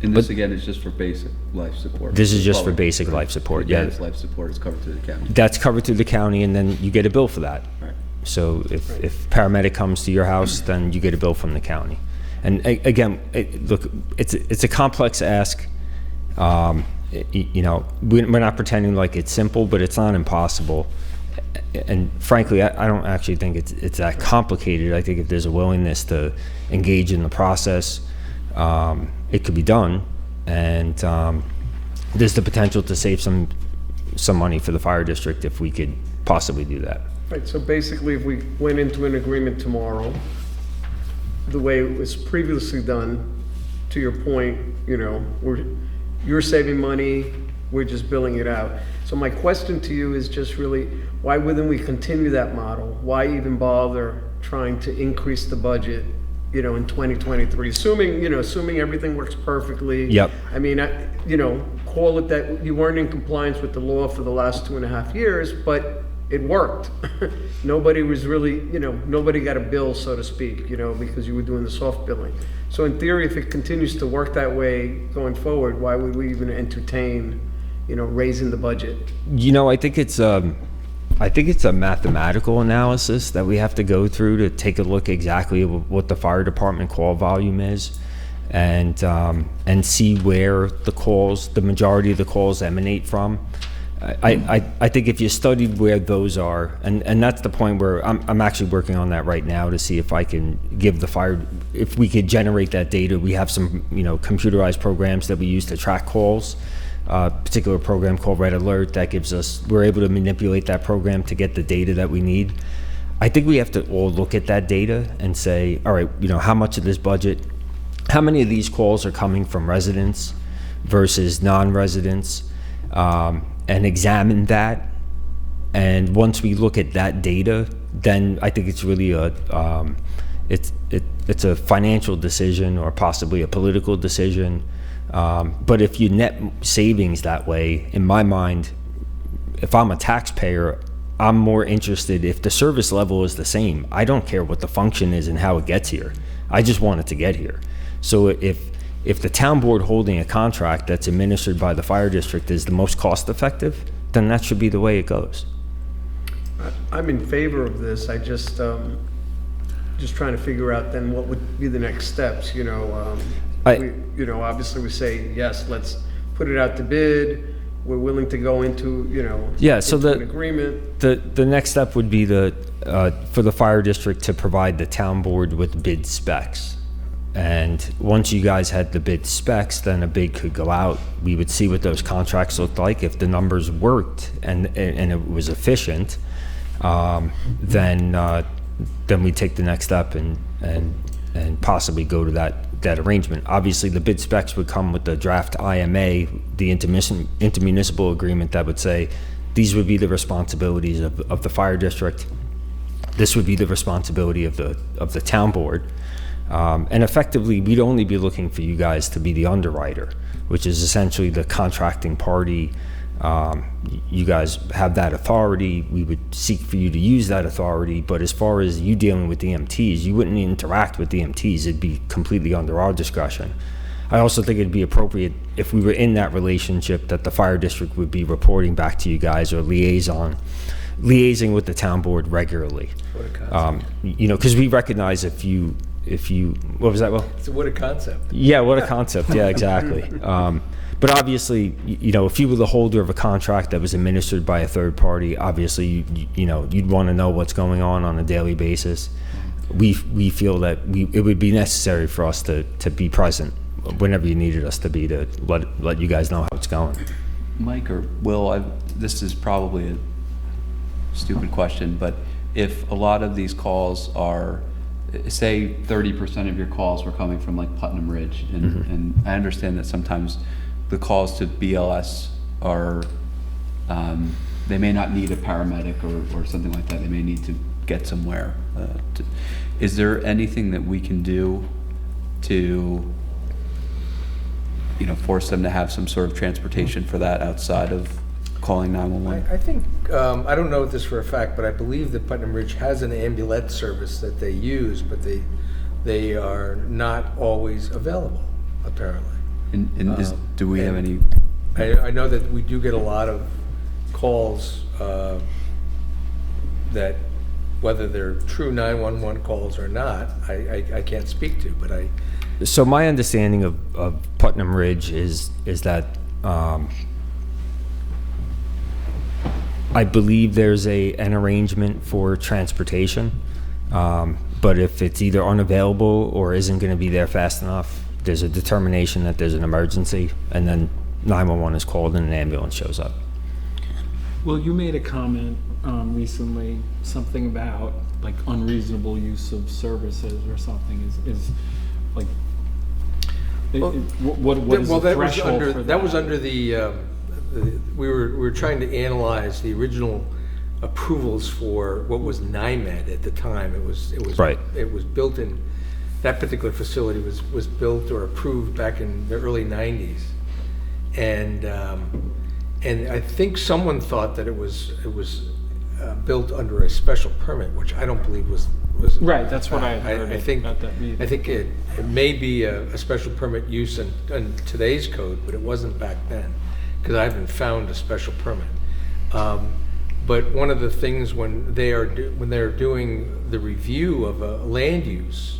And this, again, is just for basic life support. This is just for basic life support, yeah. Advanced life support is covered through the county. That's covered through the county, and then you get a bill for that. Right. So if paramedic comes to your house, then you get a bill from the county. And again, look, it's a complex ask. We're not pretending like it's simple, but it's not impossible. And frankly, I don't actually think it's that complicated. I think if there's a willingness to engage in the process, it could be done. And there's the potential to save some money for the fire district if we could possibly do that. Right, so basically, if we went into an agreement tomorrow, the way it was previously done, to your point, you're saving money, we're just billing it out. So my question to you is just really, why wouldn't we continue that model? Why even bother trying to increase the budget, in 2023? Assuming everything works perfectly. Yep. I mean, call it that you weren't in compliance with the law for the last 2.5 years, but it worked. Nobody was really, nobody got a bill, so to speak, because you were doing the soft billing. So in theory, if it continues to work that way going forward, why would we even entertain, raising the budget? I think it's a mathematical analysis that we have to go through to take a look exactly what the fire department call volume is, and see where the majority of the calls emanate from. I think if you studied where those are, and that's the point where I'm actually working on that right now to see if I can give the fire, if we could generate that data. We have some computerized programs that we use to track calls. A particular program called Red Alert that we're able to manipulate that program to get the data that we need. I think we have to all look at that data and say, all right, how much of this budget, how many of these calls are coming from residents versus non-residents, and examine that. And once we look at that data, then I think it's really it's a financial decision or possibly a political decision. But if you net savings that way, in my mind, if I'm a taxpayer, I'm more interested if the service level is the same. I don't care what the function is and how it gets here. I just want it to get here. So if the town board holding a contract that's administered by the fire district is the most cost effective, then that should be the way it goes. I'm in favor of this. I just trying to figure out then what would be the next steps, you know. Obviously we say, yes, let's put it out to bid. We're willing to go into, an agreement. The next step would be for the fire district to provide the town board with bid specs. And once you guys had the bid specs, then a bid could go out. We would see what those contracts looked like. If the numbers worked and it was efficient, then we take the next step and possibly go to that arrangement. Obviously, the bid specs would come with the draft IMA, the intermunicipal agreement that would say these would be the responsibilities of the fire district. This would be the responsibility of the town board. And effectively, we'd only be looking for you guys to be the underwriter, which is essentially the contracting party. You guys have that authority. We would seek for you to use that authority. But as far as you dealing with EMTs, you wouldn't interact with EMTs. It'd be completely under our discretion. I also think it'd be appropriate if we were in that relationship that the fire district would be reporting back to you guys or liaising with the town board regularly. What a concept. Because we recognize if you, what was that, Will? So what a concept. Yeah, what a concept. Yeah, exactly. But obviously, if you were the holder of a contract that was administered by a third party, obviously, you'd want to know what's going on a daily basis. We feel that it would be necessary for us to be present whenever you needed us to be, to let you guys know how it's going. Mike or Will, this is probably a stupid question, but if a lot of these calls are, say 30% of your calls were coming from like Putnam Ridge, and I understand that sometimes the calls to BLS are, they may not need a paramedic or something like that. They may need to get somewhere. Is there anything that we can do to, force them to have some sort of transportation for that outside of calling 911? I think, I don't know this for a fact, but I believe that Putnam Ridge has an ambulance service that they use, but they are not always available, apparently. Do we have any? I know that we do get a lot of calls that, whether they're true 911 calls or not, I can't speak to, but So my understanding of Putnam Ridge is that I believe there's an arrangement for transportation, but if it's either unavailable or isn't going to be there fast enough, there's a determination that there's an emergency, and then 911 is called and an ambulance shows up. Well, you made a comment recently, something about like unreasonable use of services or something. Is like, what is the threshold for that? That was under the we were trying to analyze the original approvals for what was NIMED at the time. It was right. It was built in, that particular facility was built or approved back in the early 90s, and I think someone thought that it was built under a special permit, which I don't believe was right. That's what I heard. I think at that meeting. I think it may be a special permit use in today's code, but it wasn't back then, because I haven't found a special permit. But one of the things when they're doing the review of a land use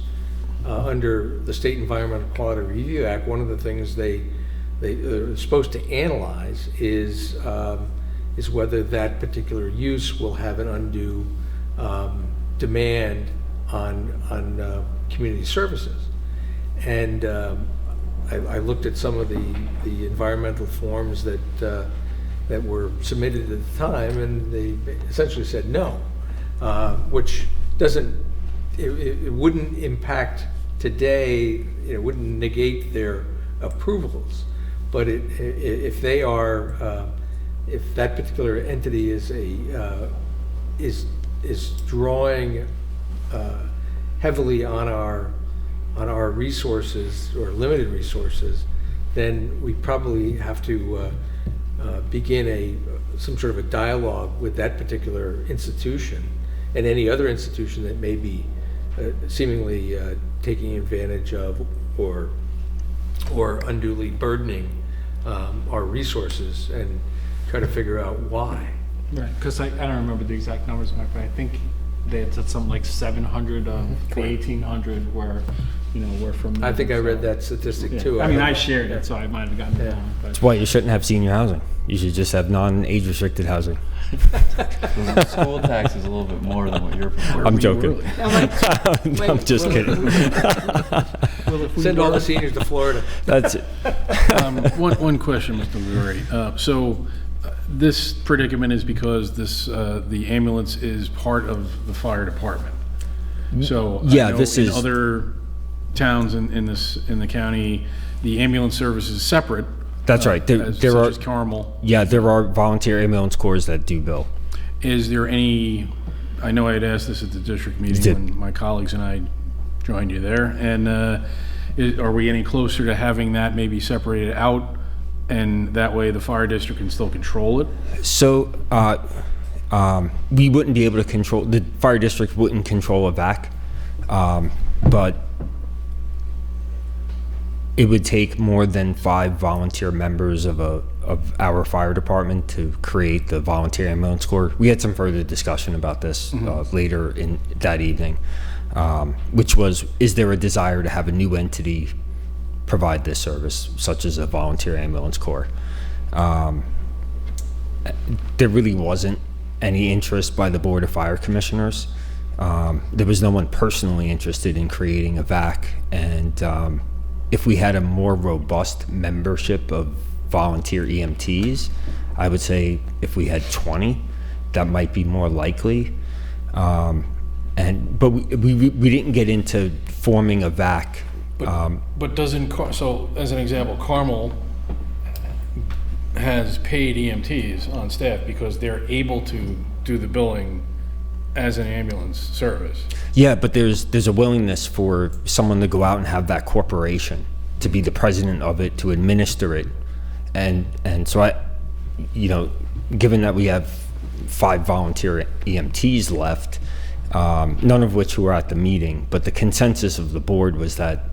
under the State Environmental Quality Review Act, one of the things they're supposed to analyze is whether that particular use will have an undue demand on community services. And I looked at some of the environmental forms that were submitted at the time, and they essentially said no, which it wouldn't impact today, it wouldn't negate their approvals, but if they are, if that particular entity is drawing heavily on our our resources or limited resources, then we probably have to begin some sort of a dialogue with that particular institution and any other institution that may be seemingly taking advantage of or unduly burdening our resources, and try to figure out why. Right, because I don't remember the exact numbers, Mike, but I think they had said something like 700 of the 1,800 were, were from. I think I read that statistic too. I mean, I shared it, so I might have gotten it wrong. But. That's why you shouldn't have senior housing. You should just have non-age restricted housing. The school tax is a little bit more than what you're proposing. I'm joking. Really? I'm just kidding. Send all the seniors to Florida. That's it. One question, Mr. Murray. So this predicament is because the ambulance is part of the fire department. So yeah, I know this in is other towns in the county, the ambulance service is separate. That's right. There are Carmel. Yeah, there are volunteer ambulance corps that do bill. Is there any? I know I had asked this at the district meeting when my colleagues and I joined you there. And are we any closer to having that maybe separated out, and that way the fire district can still control it? So we wouldn't be able to control, the fire district wouldn't control a VAC, but it would take more than 5 volunteer members of our fire department to create the volunteer ambulance corps. We had some further discussion about this later in that evening, which was, is there a desire to have a new entity provide this service, such as a volunteer ambulance corps? There really wasn't any interest by the Board of Fire Commissioners. There was no one personally interested in creating a VAC, and if we had a more robust membership of volunteer EMTs, I would say if we had 20, that might be more likely. But we didn't get into forming a VAC. But doesn't, so as an example, Carmel has paid EMTs on staff because they're able to do the billing as an ambulance service. Yeah, but there's a willingness for someone to go out and have that corporation, to be the president of it, to administer it. And so given that we have 5 volunteer EMTs left, none of which were at the meeting, but the consensus of the board was that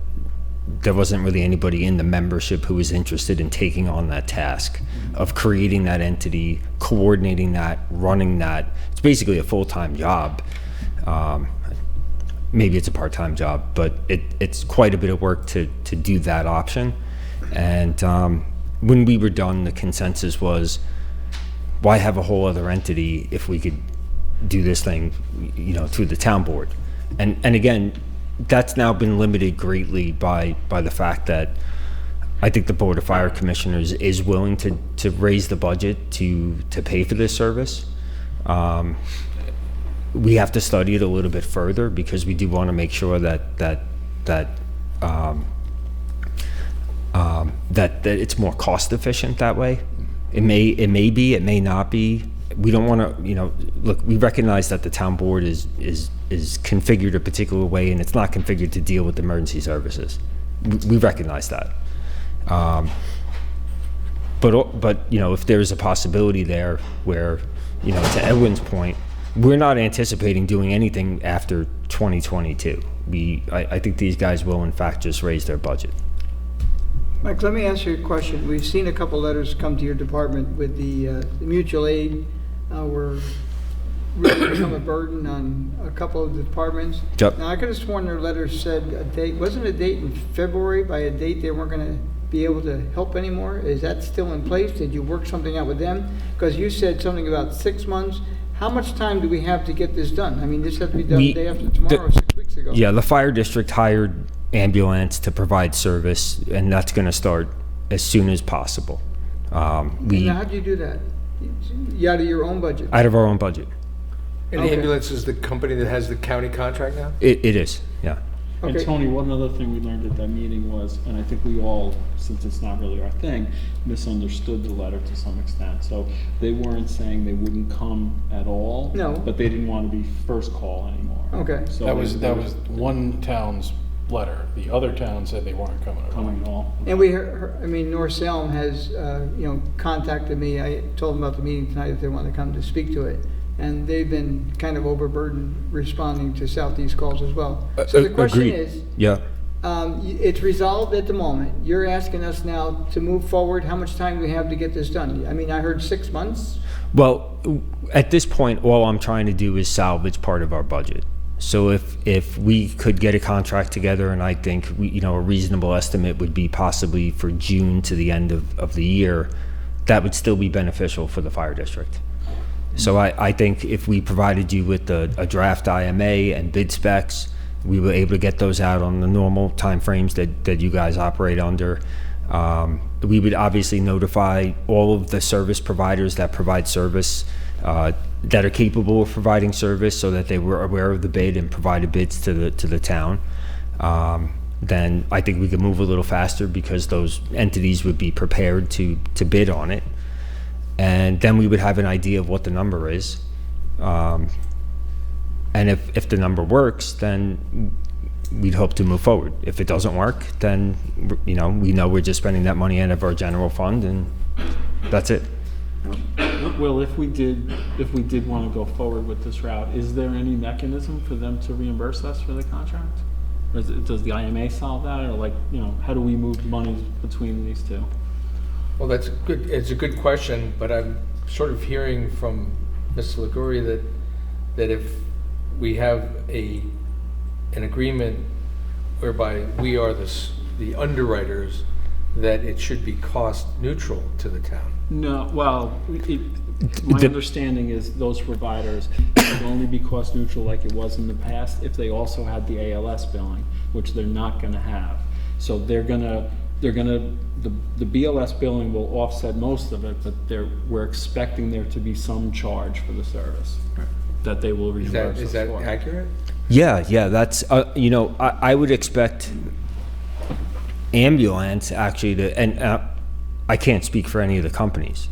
there wasn't really anybody in the membership who was interested in taking on that task of creating that entity, coordinating that, running that. It's basically a full-time job. Maybe it's a part-time job, but it's quite a bit of work to do that option. And when we were done, the consensus was, why have a whole other entity if we could do this thing, through the town board? And again, that's now been limited greatly by the fact that I think the Board of Fire Commissioners is willing to raise the budget to pay for this service. We have to study it a little bit further, because we do want to make sure that it's more cost efficient that way. It may be, it may not be. We don't want to, look, we recognize that the town board is configured a particular way, and it's not configured to deal with emergency services. We recognize that. But if there's a possibility there where, to Edwin's point, we're not anticipating doing anything after 2022. I think these guys will in fact just raise their budget. Mike, let me ask you a question. We've seen a couple letters come to your department with the mutual aid were really become a burden on a couple of the departments. Yep. Now, I could have sworn their letters said a date, wasn't a date in February, by a date they weren't going to be able to help anymore? Is that still in place? Did you work something out with them? Because you said something about 6 months. How much time do we have to get this done? I mean, this has to be done the day after tomorrow, 6 weeks ago. Yeah, the fire district hired ambulance to provide service, and that's going to start as soon as possible. Now, how do you do that? You out of your own budget? Out of our own budget. And the ambulance is the company that has the county contract now? It is, yeah. And Tony, one other thing we learned at that meeting was, and I think we all, since it's not really our thing, misunderstood the letter to some extent. So they weren't saying they wouldn't come at all. No. But they didn't want to be first call anymore. Okay. So That was one town's letter. The other towns said they weren't coming at all. Coming all. And we heard, I mean, North Salem has, contacted me. I told them about the meeting tonight if they want to come to speak to it. And they've been kind of overburdened responding to Southeast calls as well. So the question Agreed. is, Yeah. it's resolved at the moment. You're asking us now to move forward. How much time do we have to get this done? I mean, I heard 6 months. Well, at this point, all I'm trying to do is salvage part of our budget. So if we could get a contract together, and I think a reasonable estimate would be possibly for June to the end of the year, that would still be beneficial for the fire district. So I think if we provided you with a draft IMA and bid specs, we were able to get those out on the normal timeframes that you guys operate under. We would obviously notify all of the service providers that provide service, that are capable of providing service, so that they were aware of the bid and provided bids to the town. Then I think we could move a little faster because those entities would be prepared to bid on it. And then we would have an idea of what the number is. And if the number works, then we'd hope to move forward. If it doesn't work, then we know we're just spending that money out of our general fund, and that's it. Well, if we did want to go forward with this route, is there any mechanism for them to reimburse us for the contract? Or does the IMA solve that, or how do we move money between these two? Well, that's good. It's a good question, but I'm sort of hearing from Mr. Liguori that if we have an agreement whereby we are the underwriters, that it should be cost neutral to the town. No, well, my understanding is those providers would only be cost neutral like it was in the past if they also had the ALS billing, which they're not going to have. So the BLS billing will offset most of it, but we're expecting there to be some charge for the service that they will reimburse us for. Is that accurate? Yeah, that's, I would expect ambulance actually to, and I can't speak for any of the companies,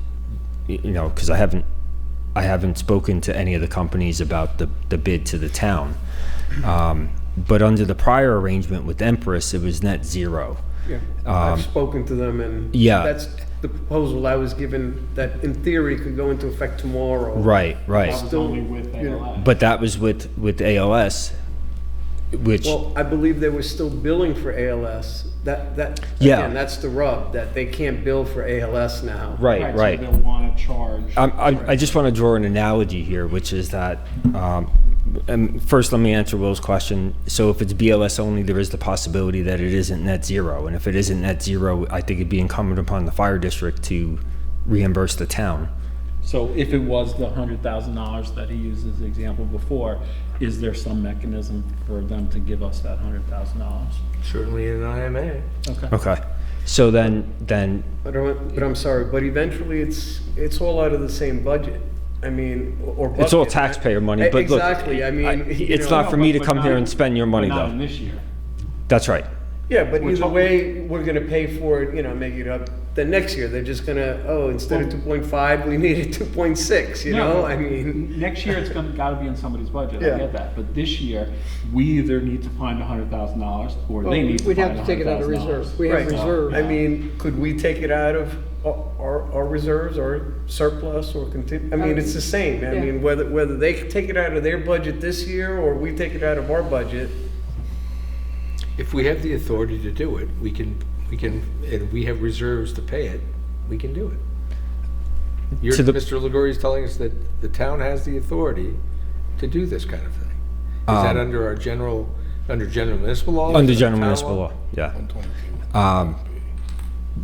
because I haven't spoken to any of the companies about the bid to the town. But under the prior arrangement with Empress, it was net zero. Yeah, I've spoken to them, and yeah, that's the proposal I was given, that in theory could go into effect tomorrow. Right. That was only with ALS. But that was with ALS, which... Well, I believe they were still billing for ALS. That yeah. Again, that's the rub, that they can't bill for ALS now. Right. So they'll want to charge. I just want to draw an analogy here, which is that, and first let me answer Will's question. So if it's BLS only, there is the possibility that it isn't net zero. And if it isn't net zero, I think it'd be incumbent upon the fire district to reimburse the town. So if it was the $100,000 that he used as the example before, is there some mechanism for them to give us that $100,000? Certainly in an IMA. Okay. So then. But I'm sorry, but eventually it's all out of the same budget. I mean, or bucket. It's all taxpayer money, but exactly. Look, I mean, it's not for me to come here and spend your money, but not though. in this year. That's right. Yeah, but either way, we're gonna pay for it, make it up. Then next year, they're just gonna, instead of 2.5, we needed 2.6, I mean. Next year, it's got to be in somebody's budget, Yeah. I get that. But this year, we either need to find $100,000 or they need to find $100,000. We'd have to take it out of reserve. We have Right. reserve. I mean, could we take it out of our reserves or surplus or continue? I mean, it's the same. I Yeah. mean, whether they take it out of their budget this year or we take it out of our budget. If we have the authority to do it, we can, and we have reserves to pay it, we can do it. Mr. Liguori is telling us that the town has the authority to do this kind of thing. Is that under general municipal law? Under general municipal law, yeah.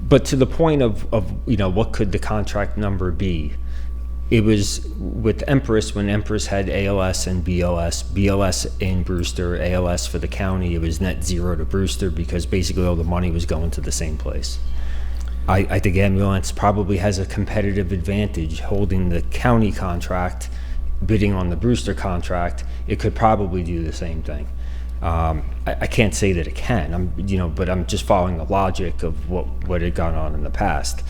But to the point of what could the contract number be? It was with Empress, when Empress had ALS and BLS in Brewster, ALS for the county. It was net zero to Brewster because basically all the money was going to the same place. I think ambulance probably has a competitive advantage holding the county contract, bidding on the Brewster contract. It could probably do the same thing. I can't say that it can, but I'm just following the logic of what had gone on in the past.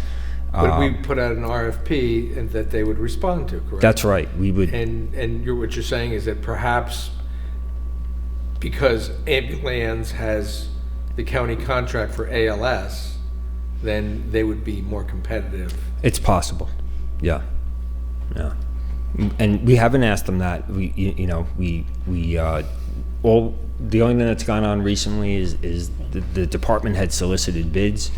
But we put out an RFP and that they would respond to, correct? That's right. We would. And what you're saying is that perhaps because Ambulance has the county contract for ALS, then they would be more competitive. It's possible, yeah, yeah. And we haven't asked them that. The only thing that's gone on recently is the department had solicited bids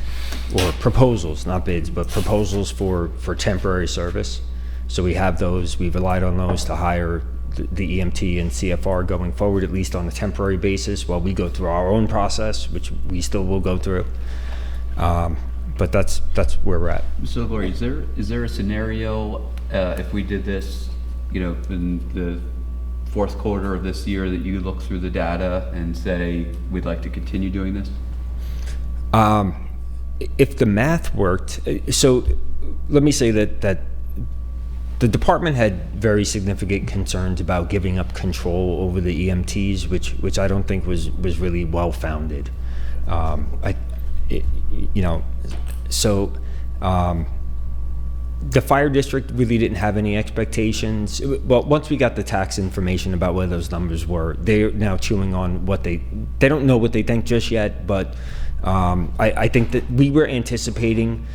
or proposals, not bids, but proposals for temporary service. So we have those. We've relied on those to hire the EMT and CFR going forward, at least on a temporary basis, while we go through our own process, which we still will go through. But that's where we're at. So, Lori, is there a scenario if we did this, in the fourth quarter of this year, that you look through the data and say we'd like to continue doing this? If the math worked, so let me say that the department had very significant concerns about giving up control over the EMTs, which I don't think was really well founded. The fire district really didn't have any expectations. Well, once we got the tax information about where those numbers were, they're now chewing on what they don't know what they think just yet, but I think that we were anticipating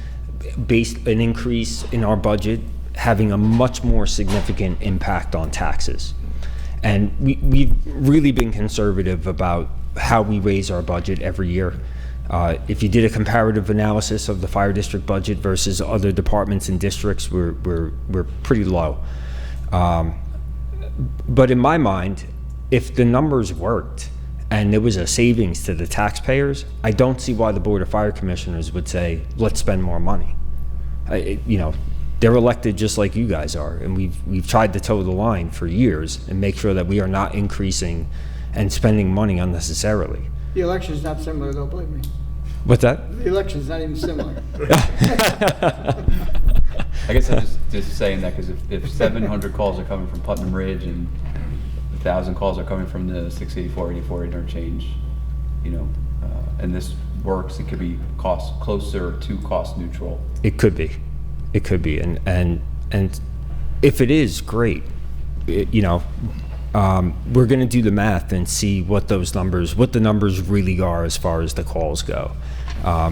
an increase in our budget having a much more significant impact on taxes. And we've really been conservative about how we raise our budget every year. If you did a comparative analysis of the fire district budget versus other departments and districts, we're pretty low. But in my mind, if the numbers worked and there was a savings to the taxpayers, I don't see why the Board of Fire Commissioners would say, let's spend more money. They're elected just like you guys are, and we've tried to toe the line for years and make sure that we are not increasing and spending money unnecessarily. The election's not similar though, believe me. What's that? The election's not even similar. I guess I'm just saying that because if 700 calls are coming from Putnam Ridge and 1,000 calls are coming from the 684-84 interchange, and this works, it could be closer to cost neutral. It could be, and if it is, great. We're going to do the math and see what the numbers really are as far as the calls go.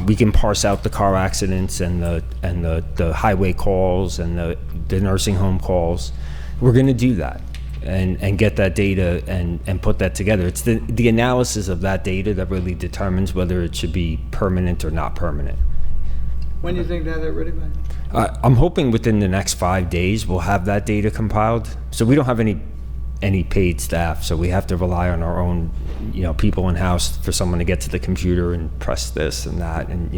We can parse out the car accidents and the highway calls and the nursing home calls. We're going to do that and get that data and put that together. It's the analysis of that data that really determines whether it should be permanent or not permanent. When do you think that ready by? I'm hoping within the next 5 days we'll have that data compiled. So we don't have any paid staff, so we have to rely on our own, people in house for someone to get to the computer and press this and that, and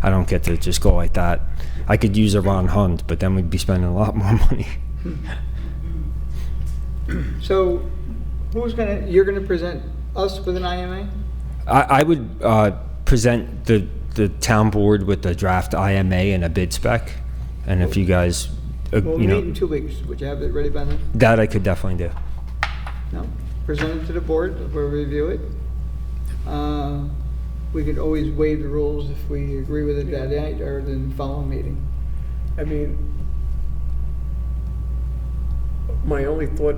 I don't get to just go like that. I could use a Ron Hunt, but then we'd be spending a lot more money. So, you're gonna present us with an IMA? I would present the town board with the draft IMA and a bid spec, and if you guys, We'll meet in 2 weeks. Would you have it ready by then? that I could definitely do. No? Present it to the board, we'll review it. We could always waive the rules if we agree with it that night or the following meeting. I mean, my only thought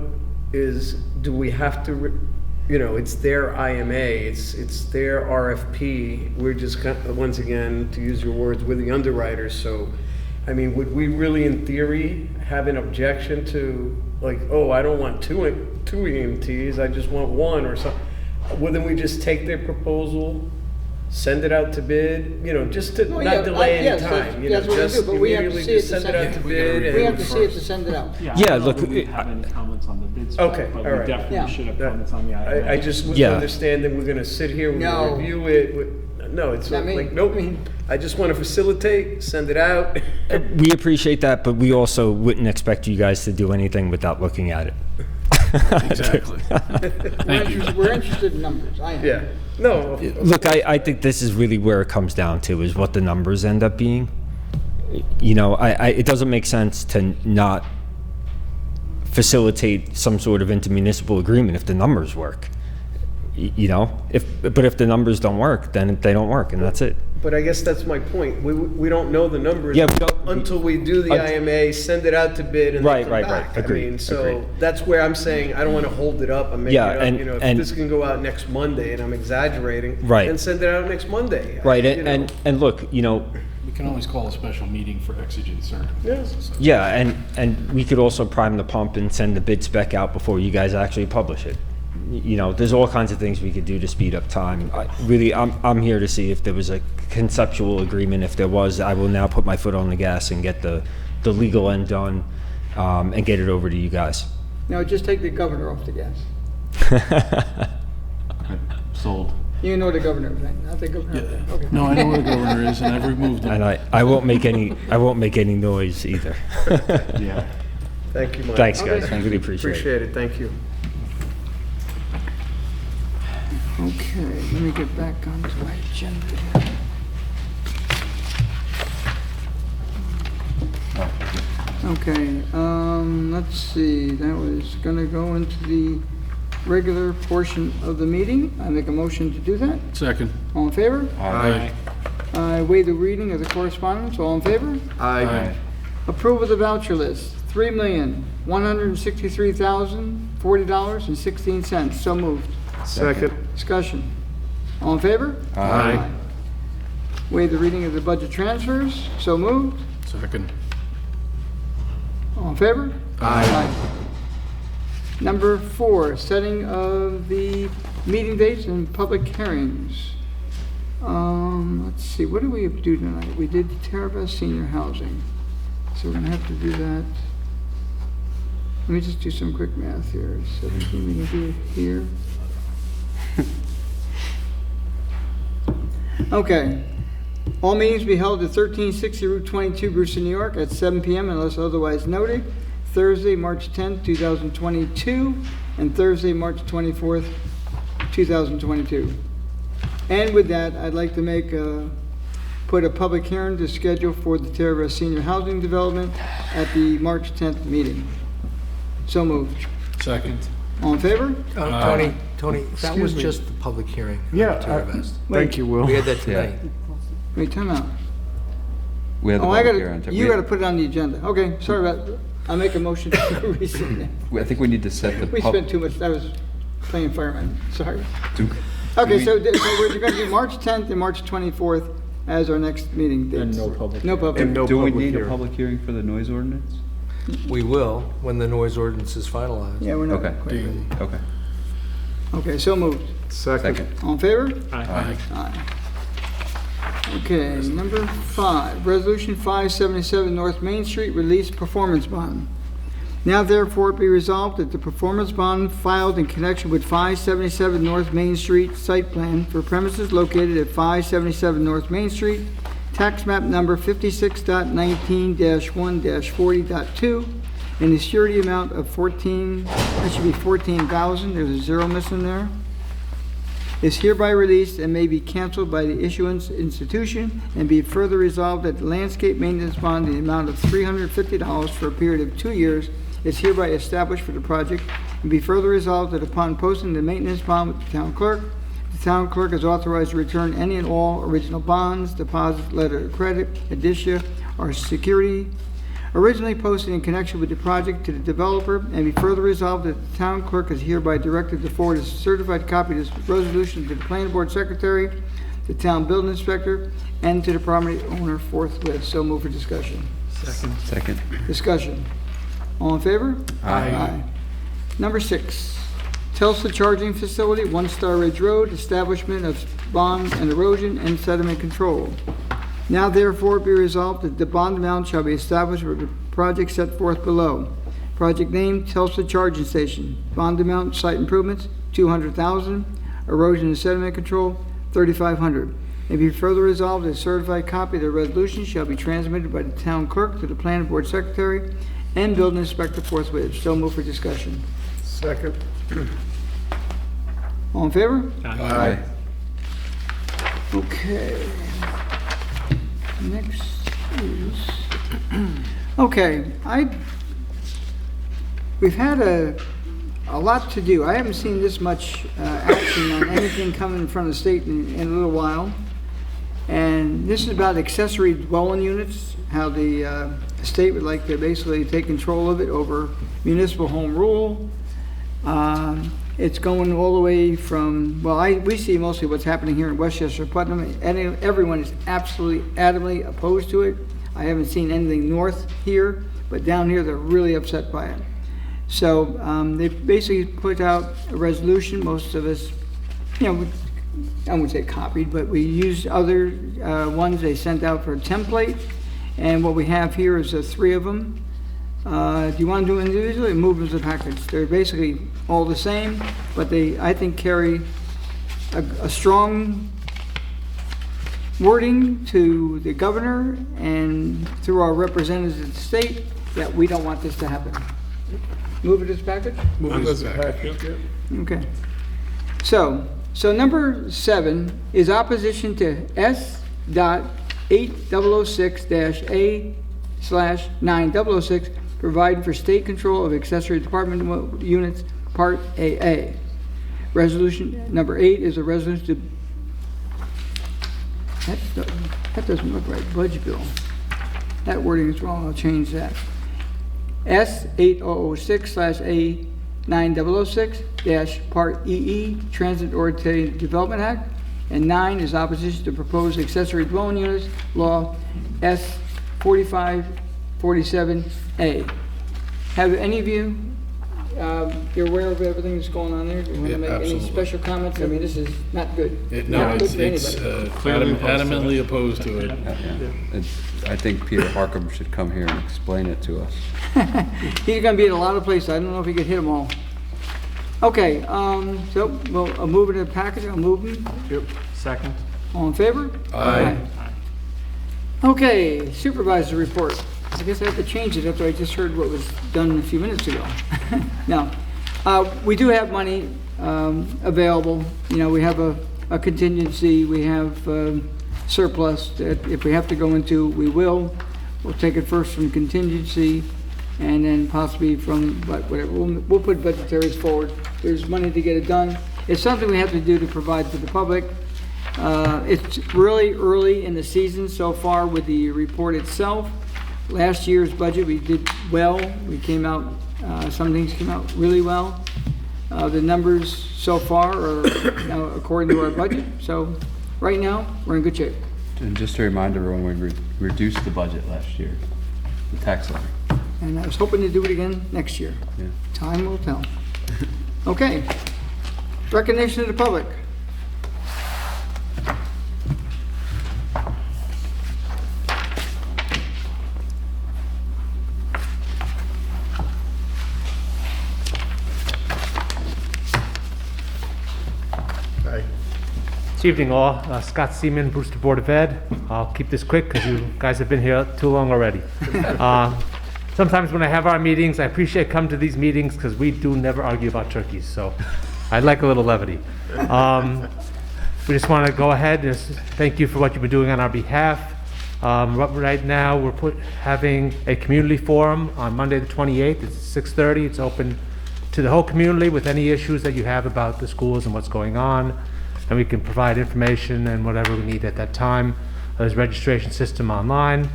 is, do we have to, it's their IMA, it's their RFP. We're just, once again, to use your words, we're the underwriters. So, I mean, would we really, in theory, have an objection to, like, oh, I don't want two EMTs, I just want one or something? Wouldn't we just take their proposal, send it out to bid, just to not delay any time? That's what we do, but we have to see it to send it out to bid. We have to see it to send it out. I Yeah, don't know look, if we have any comments on the bid spec, Okay, but all we right. definitely should have comments on the IMA. I just was Yeah. understanding we're gonna sit here, we're No. gonna review it. No, it's Not me. like, nope. I just want to facilitate, send it out. We appreciate that, but we also wouldn't expect you guys to do anything without looking at it. Exactly. Thank you. We're interested in numbers, I am. Yeah. No. Look, I think this is really where it comes down to, is what the numbers end up being. It doesn't make sense to not facilitate some sort of intermunicipal agreement if the numbers work. But if the numbers don't work, then they don't work, and that's it. But I guess that's my point. We don't know the numbers Yeah, we don't- until we do the IMA, send it out to bid, and Right, then come right, back. right. Agreed, I mean, so agreed. that's where I'm saying I don't want to hold it up and make Yeah, it up. and- You know, if and- this can go out next Monday, and I'm exaggerating, Right. then send it out next Monday. Right, You know. and look, you know, We can always call a special meeting for exigent circumstances. yeah, and we could also prime the pump and send the bid spec out before you guys actually publish it. You know, there's all kinds of things we could do to speed up time. I'm here to see if there was a conceptual agreement. If there was, I will now put my foot on the gas and get the legal end done, and get it over to you guys. No, just take the governor off the gas. Sold. You know the governor, right? Not the governor. Okay. No, I know where the governor is, and I've removed him. And I won't make any noise either. Yeah. Thank you, Mike. Thanks, guys. Okay. I really appreciate it. Appreciate it, thank you. Okay, let me get back onto my agenda here. Okay, let's see, that was gonna go into the regular portion of the meeting. I make a motion to do that. Second. All in favor? Aye. I waive the reading of the correspondence. All in favor? Aye. Approve of the voucher list, $3,163,040.16. So moved. Second. Discussion. All in favor? Aye. Waive the reading of the budget transfers. So moved. Second. All in favor? Aye. Number 4, setting of the meeting dates and public hearings. Let's see, what do we do tonight? We did Terravest Senior Housing, so we're gonna have to do that. Let me just do some quick math here. 17, we can do it here. Okay. All meetings be held at 1360 Route 22, Brewster, New York, at 7 p.m. unless otherwise noted. Thursday, March 10th, 2022, and Thursday, March 24th, 2022. And with that, I'd like to put a public hearing to schedule for the Terravest Senior Housing Development at the March 10th meeting. So moved. Second. All in favor? Tony, that was Excuse me. just the public hearing. Yeah, Terravest. thank you, Will. We had that tonight. Wait, time out. We had the Oh, public hearing. you gotta put it on the agenda. Okay, sorry about, I'll make a motion to rescind that. I think we need to set the. We spent too much, I was playing fireman, sorry. Do Okay, we- so we're gonna do March 10th and March 24th as our next meeting dates. And no public No public. And no Do we public need a hearing. public hearing for the noise ordinance? We will, when the noise ordinance is finalized. Yeah, we're not Okay. quite ready. Okay. Okay, so moved. Second. All in favor? Aye. Aye. Okay, number 5, Resolution 577 North Main Street Release Performance Bond. Now therefore be resolved that the performance bond filed in connection with 577 North Main Street site plan for premises located at 577 North Main Street, tax map number 56.19-1-40.2, in the surety amount of 14,000, there's a zero missing there, is hereby released and may be canceled by the issuance institution, and be further resolved that the landscape maintenance bond in the amount of $350 for a period of 2 years is hereby established for the project, and be further resolved that upon posting the maintenance bond with the town clerk is authorized to return any and all original bonds, deposits, letter of credit, indicia, or security originally posted in connection with the project to the developer, and be further resolved that the town clerk is hereby directed to forward a certified copy of this resolution to the planning board secretary, the town building inspector, and to the property owner forthwith. So move for discussion. Second. Discussion. All in favor? Aye. Number 6, Telstra Charging Facility, 1 Star Ridge Road, establishment of bond and erosion and sediment control. Now therefore be resolved that the bond amount shall be established for the project set forth below. Project name, Telstra Charging Station. Bond amount, site improvements, $200,000. Erosion and sediment control, $3,500. And be further resolved that a certified copy of the resolution shall be transmitted by the town clerk to the planning board secretary and building inspector forthwith. So move for discussion. Second. All in favor? Aye. Okay. Next is, okay, we've had a lot to do. I haven't seen this much action on anything coming in front of the state in a little while. And this is about accessory dwelling units, how the state would like to basically take control of it over municipal home rule. It's going all the way from, well, we see mostly what's happening here in Westchester, Putnam, and everyone is absolutely adamantly opposed to it. I haven't seen anything north here, but down here they're really upset by it. So they basically put out a resolution. Most of us, I wouldn't say copied, but we used other ones they sent out for a template. And what we have here is 3 of them. Do you want to do individually or move them as a package? They're basically all the same, but they, I think, carry a strong wording to the governor and through our representatives in the state that we don't want this to happen. Move it as a package? Move it as a package, yeah. Okay. So number 7 is opposition to S.8006-A/9006, providing for state control of accessory apartment units, Part AA. Resolution number 8 is a resolution to, that doesn't look right, budget bill. That wording is wrong, I'll change that. S8006/A9006-Part EE, Transit Oriented Development Act, and 9 is opposition to proposed accessory dwelling units law S4547A. Have any of you, you're aware of everything that's going on there? Do you want to make any special comments? I mean, this is not good. Not good for anybody. Adamantly opposed to it. I think Peter Harkam should come here and explain it to us. He's gonna be in a lot of places. I don't know if he could hit them all. Okay, so I'll move it in a package. I'll move them. Yep. Second. All in favor? Aye. Okay, supervisor report. I guess I have to change it after I just heard what was done a few minutes ago. Now, we do have money available. We have a contingency. We have surplus that if we have to go into, we will. We'll take it first from contingency and then possibly from whatever. We'll put budgetaries forward. There's money to get it done. It's something we have to do to provide for the public. It's really early in the season so far with the report itself. Last year's budget, we did well. We came out, some things came out really well. The numbers so far are according to our budget. So right now, we're in good shape. And just a reminder, everyone, we reduced the budget last year, the tax levy. And I was hoping to do it again next year. Yeah. Time will tell. Okay. Recognition of the public. Good evening all. Scott Seaman, Brewster Board of Ed. I'll keep this quick because you guys have been here too long already. Sometimes when I have our meetings, I appreciate coming to these meetings because we do never argue about turkeys, so I'd like a little levity. We just want to go ahead and thank you for what you've been doing on our behalf. Right now, we're having a community forum on Monday the 28th. It's 6:30. It's open to the whole community with any issues that you have about the schools and what's going on. And we can provide information and whatever we need at that time. There's a registration system online.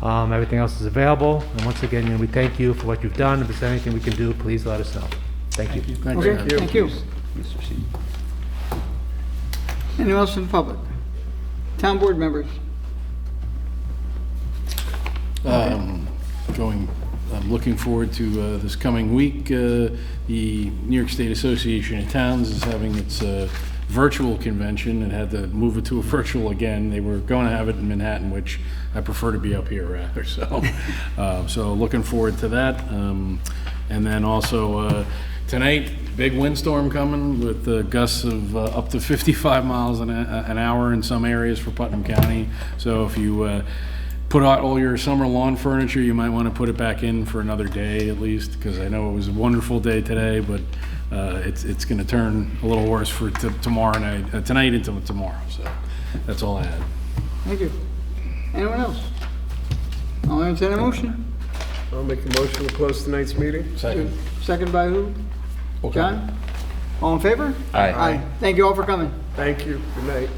Everything else is available. And once again, we thank you for what you've done. If there's anything we can do, please let us know. Thank you. Okay, thank you. Mr. Seaman. Anyone else in the public? Town board members? I'm looking forward to this coming week. The New York State Association of Towns is having its virtual convention and had to move it to a virtual again. They were going to have it in Manhattan, which I prefer to be up here rather. So, so looking forward to that. And then also tonight, big windstorm coming with gusts of up to 55 miles an hour in some areas for Putnam County. So if you put out all your summer lawn furniture, you might want to put it back in for another day at least, because I know it was a wonderful day today, but it's going to turn a little worse for tomorrow night, tonight into tomorrow. So that's all I had. Thank you. Anyone else? I'll entertain a motion. I'll make a motion to close tonight's meeting. Second. Second by who? Okay. John? All in favor? Aye. Aye. Thank you all for coming. Thank you. Good night.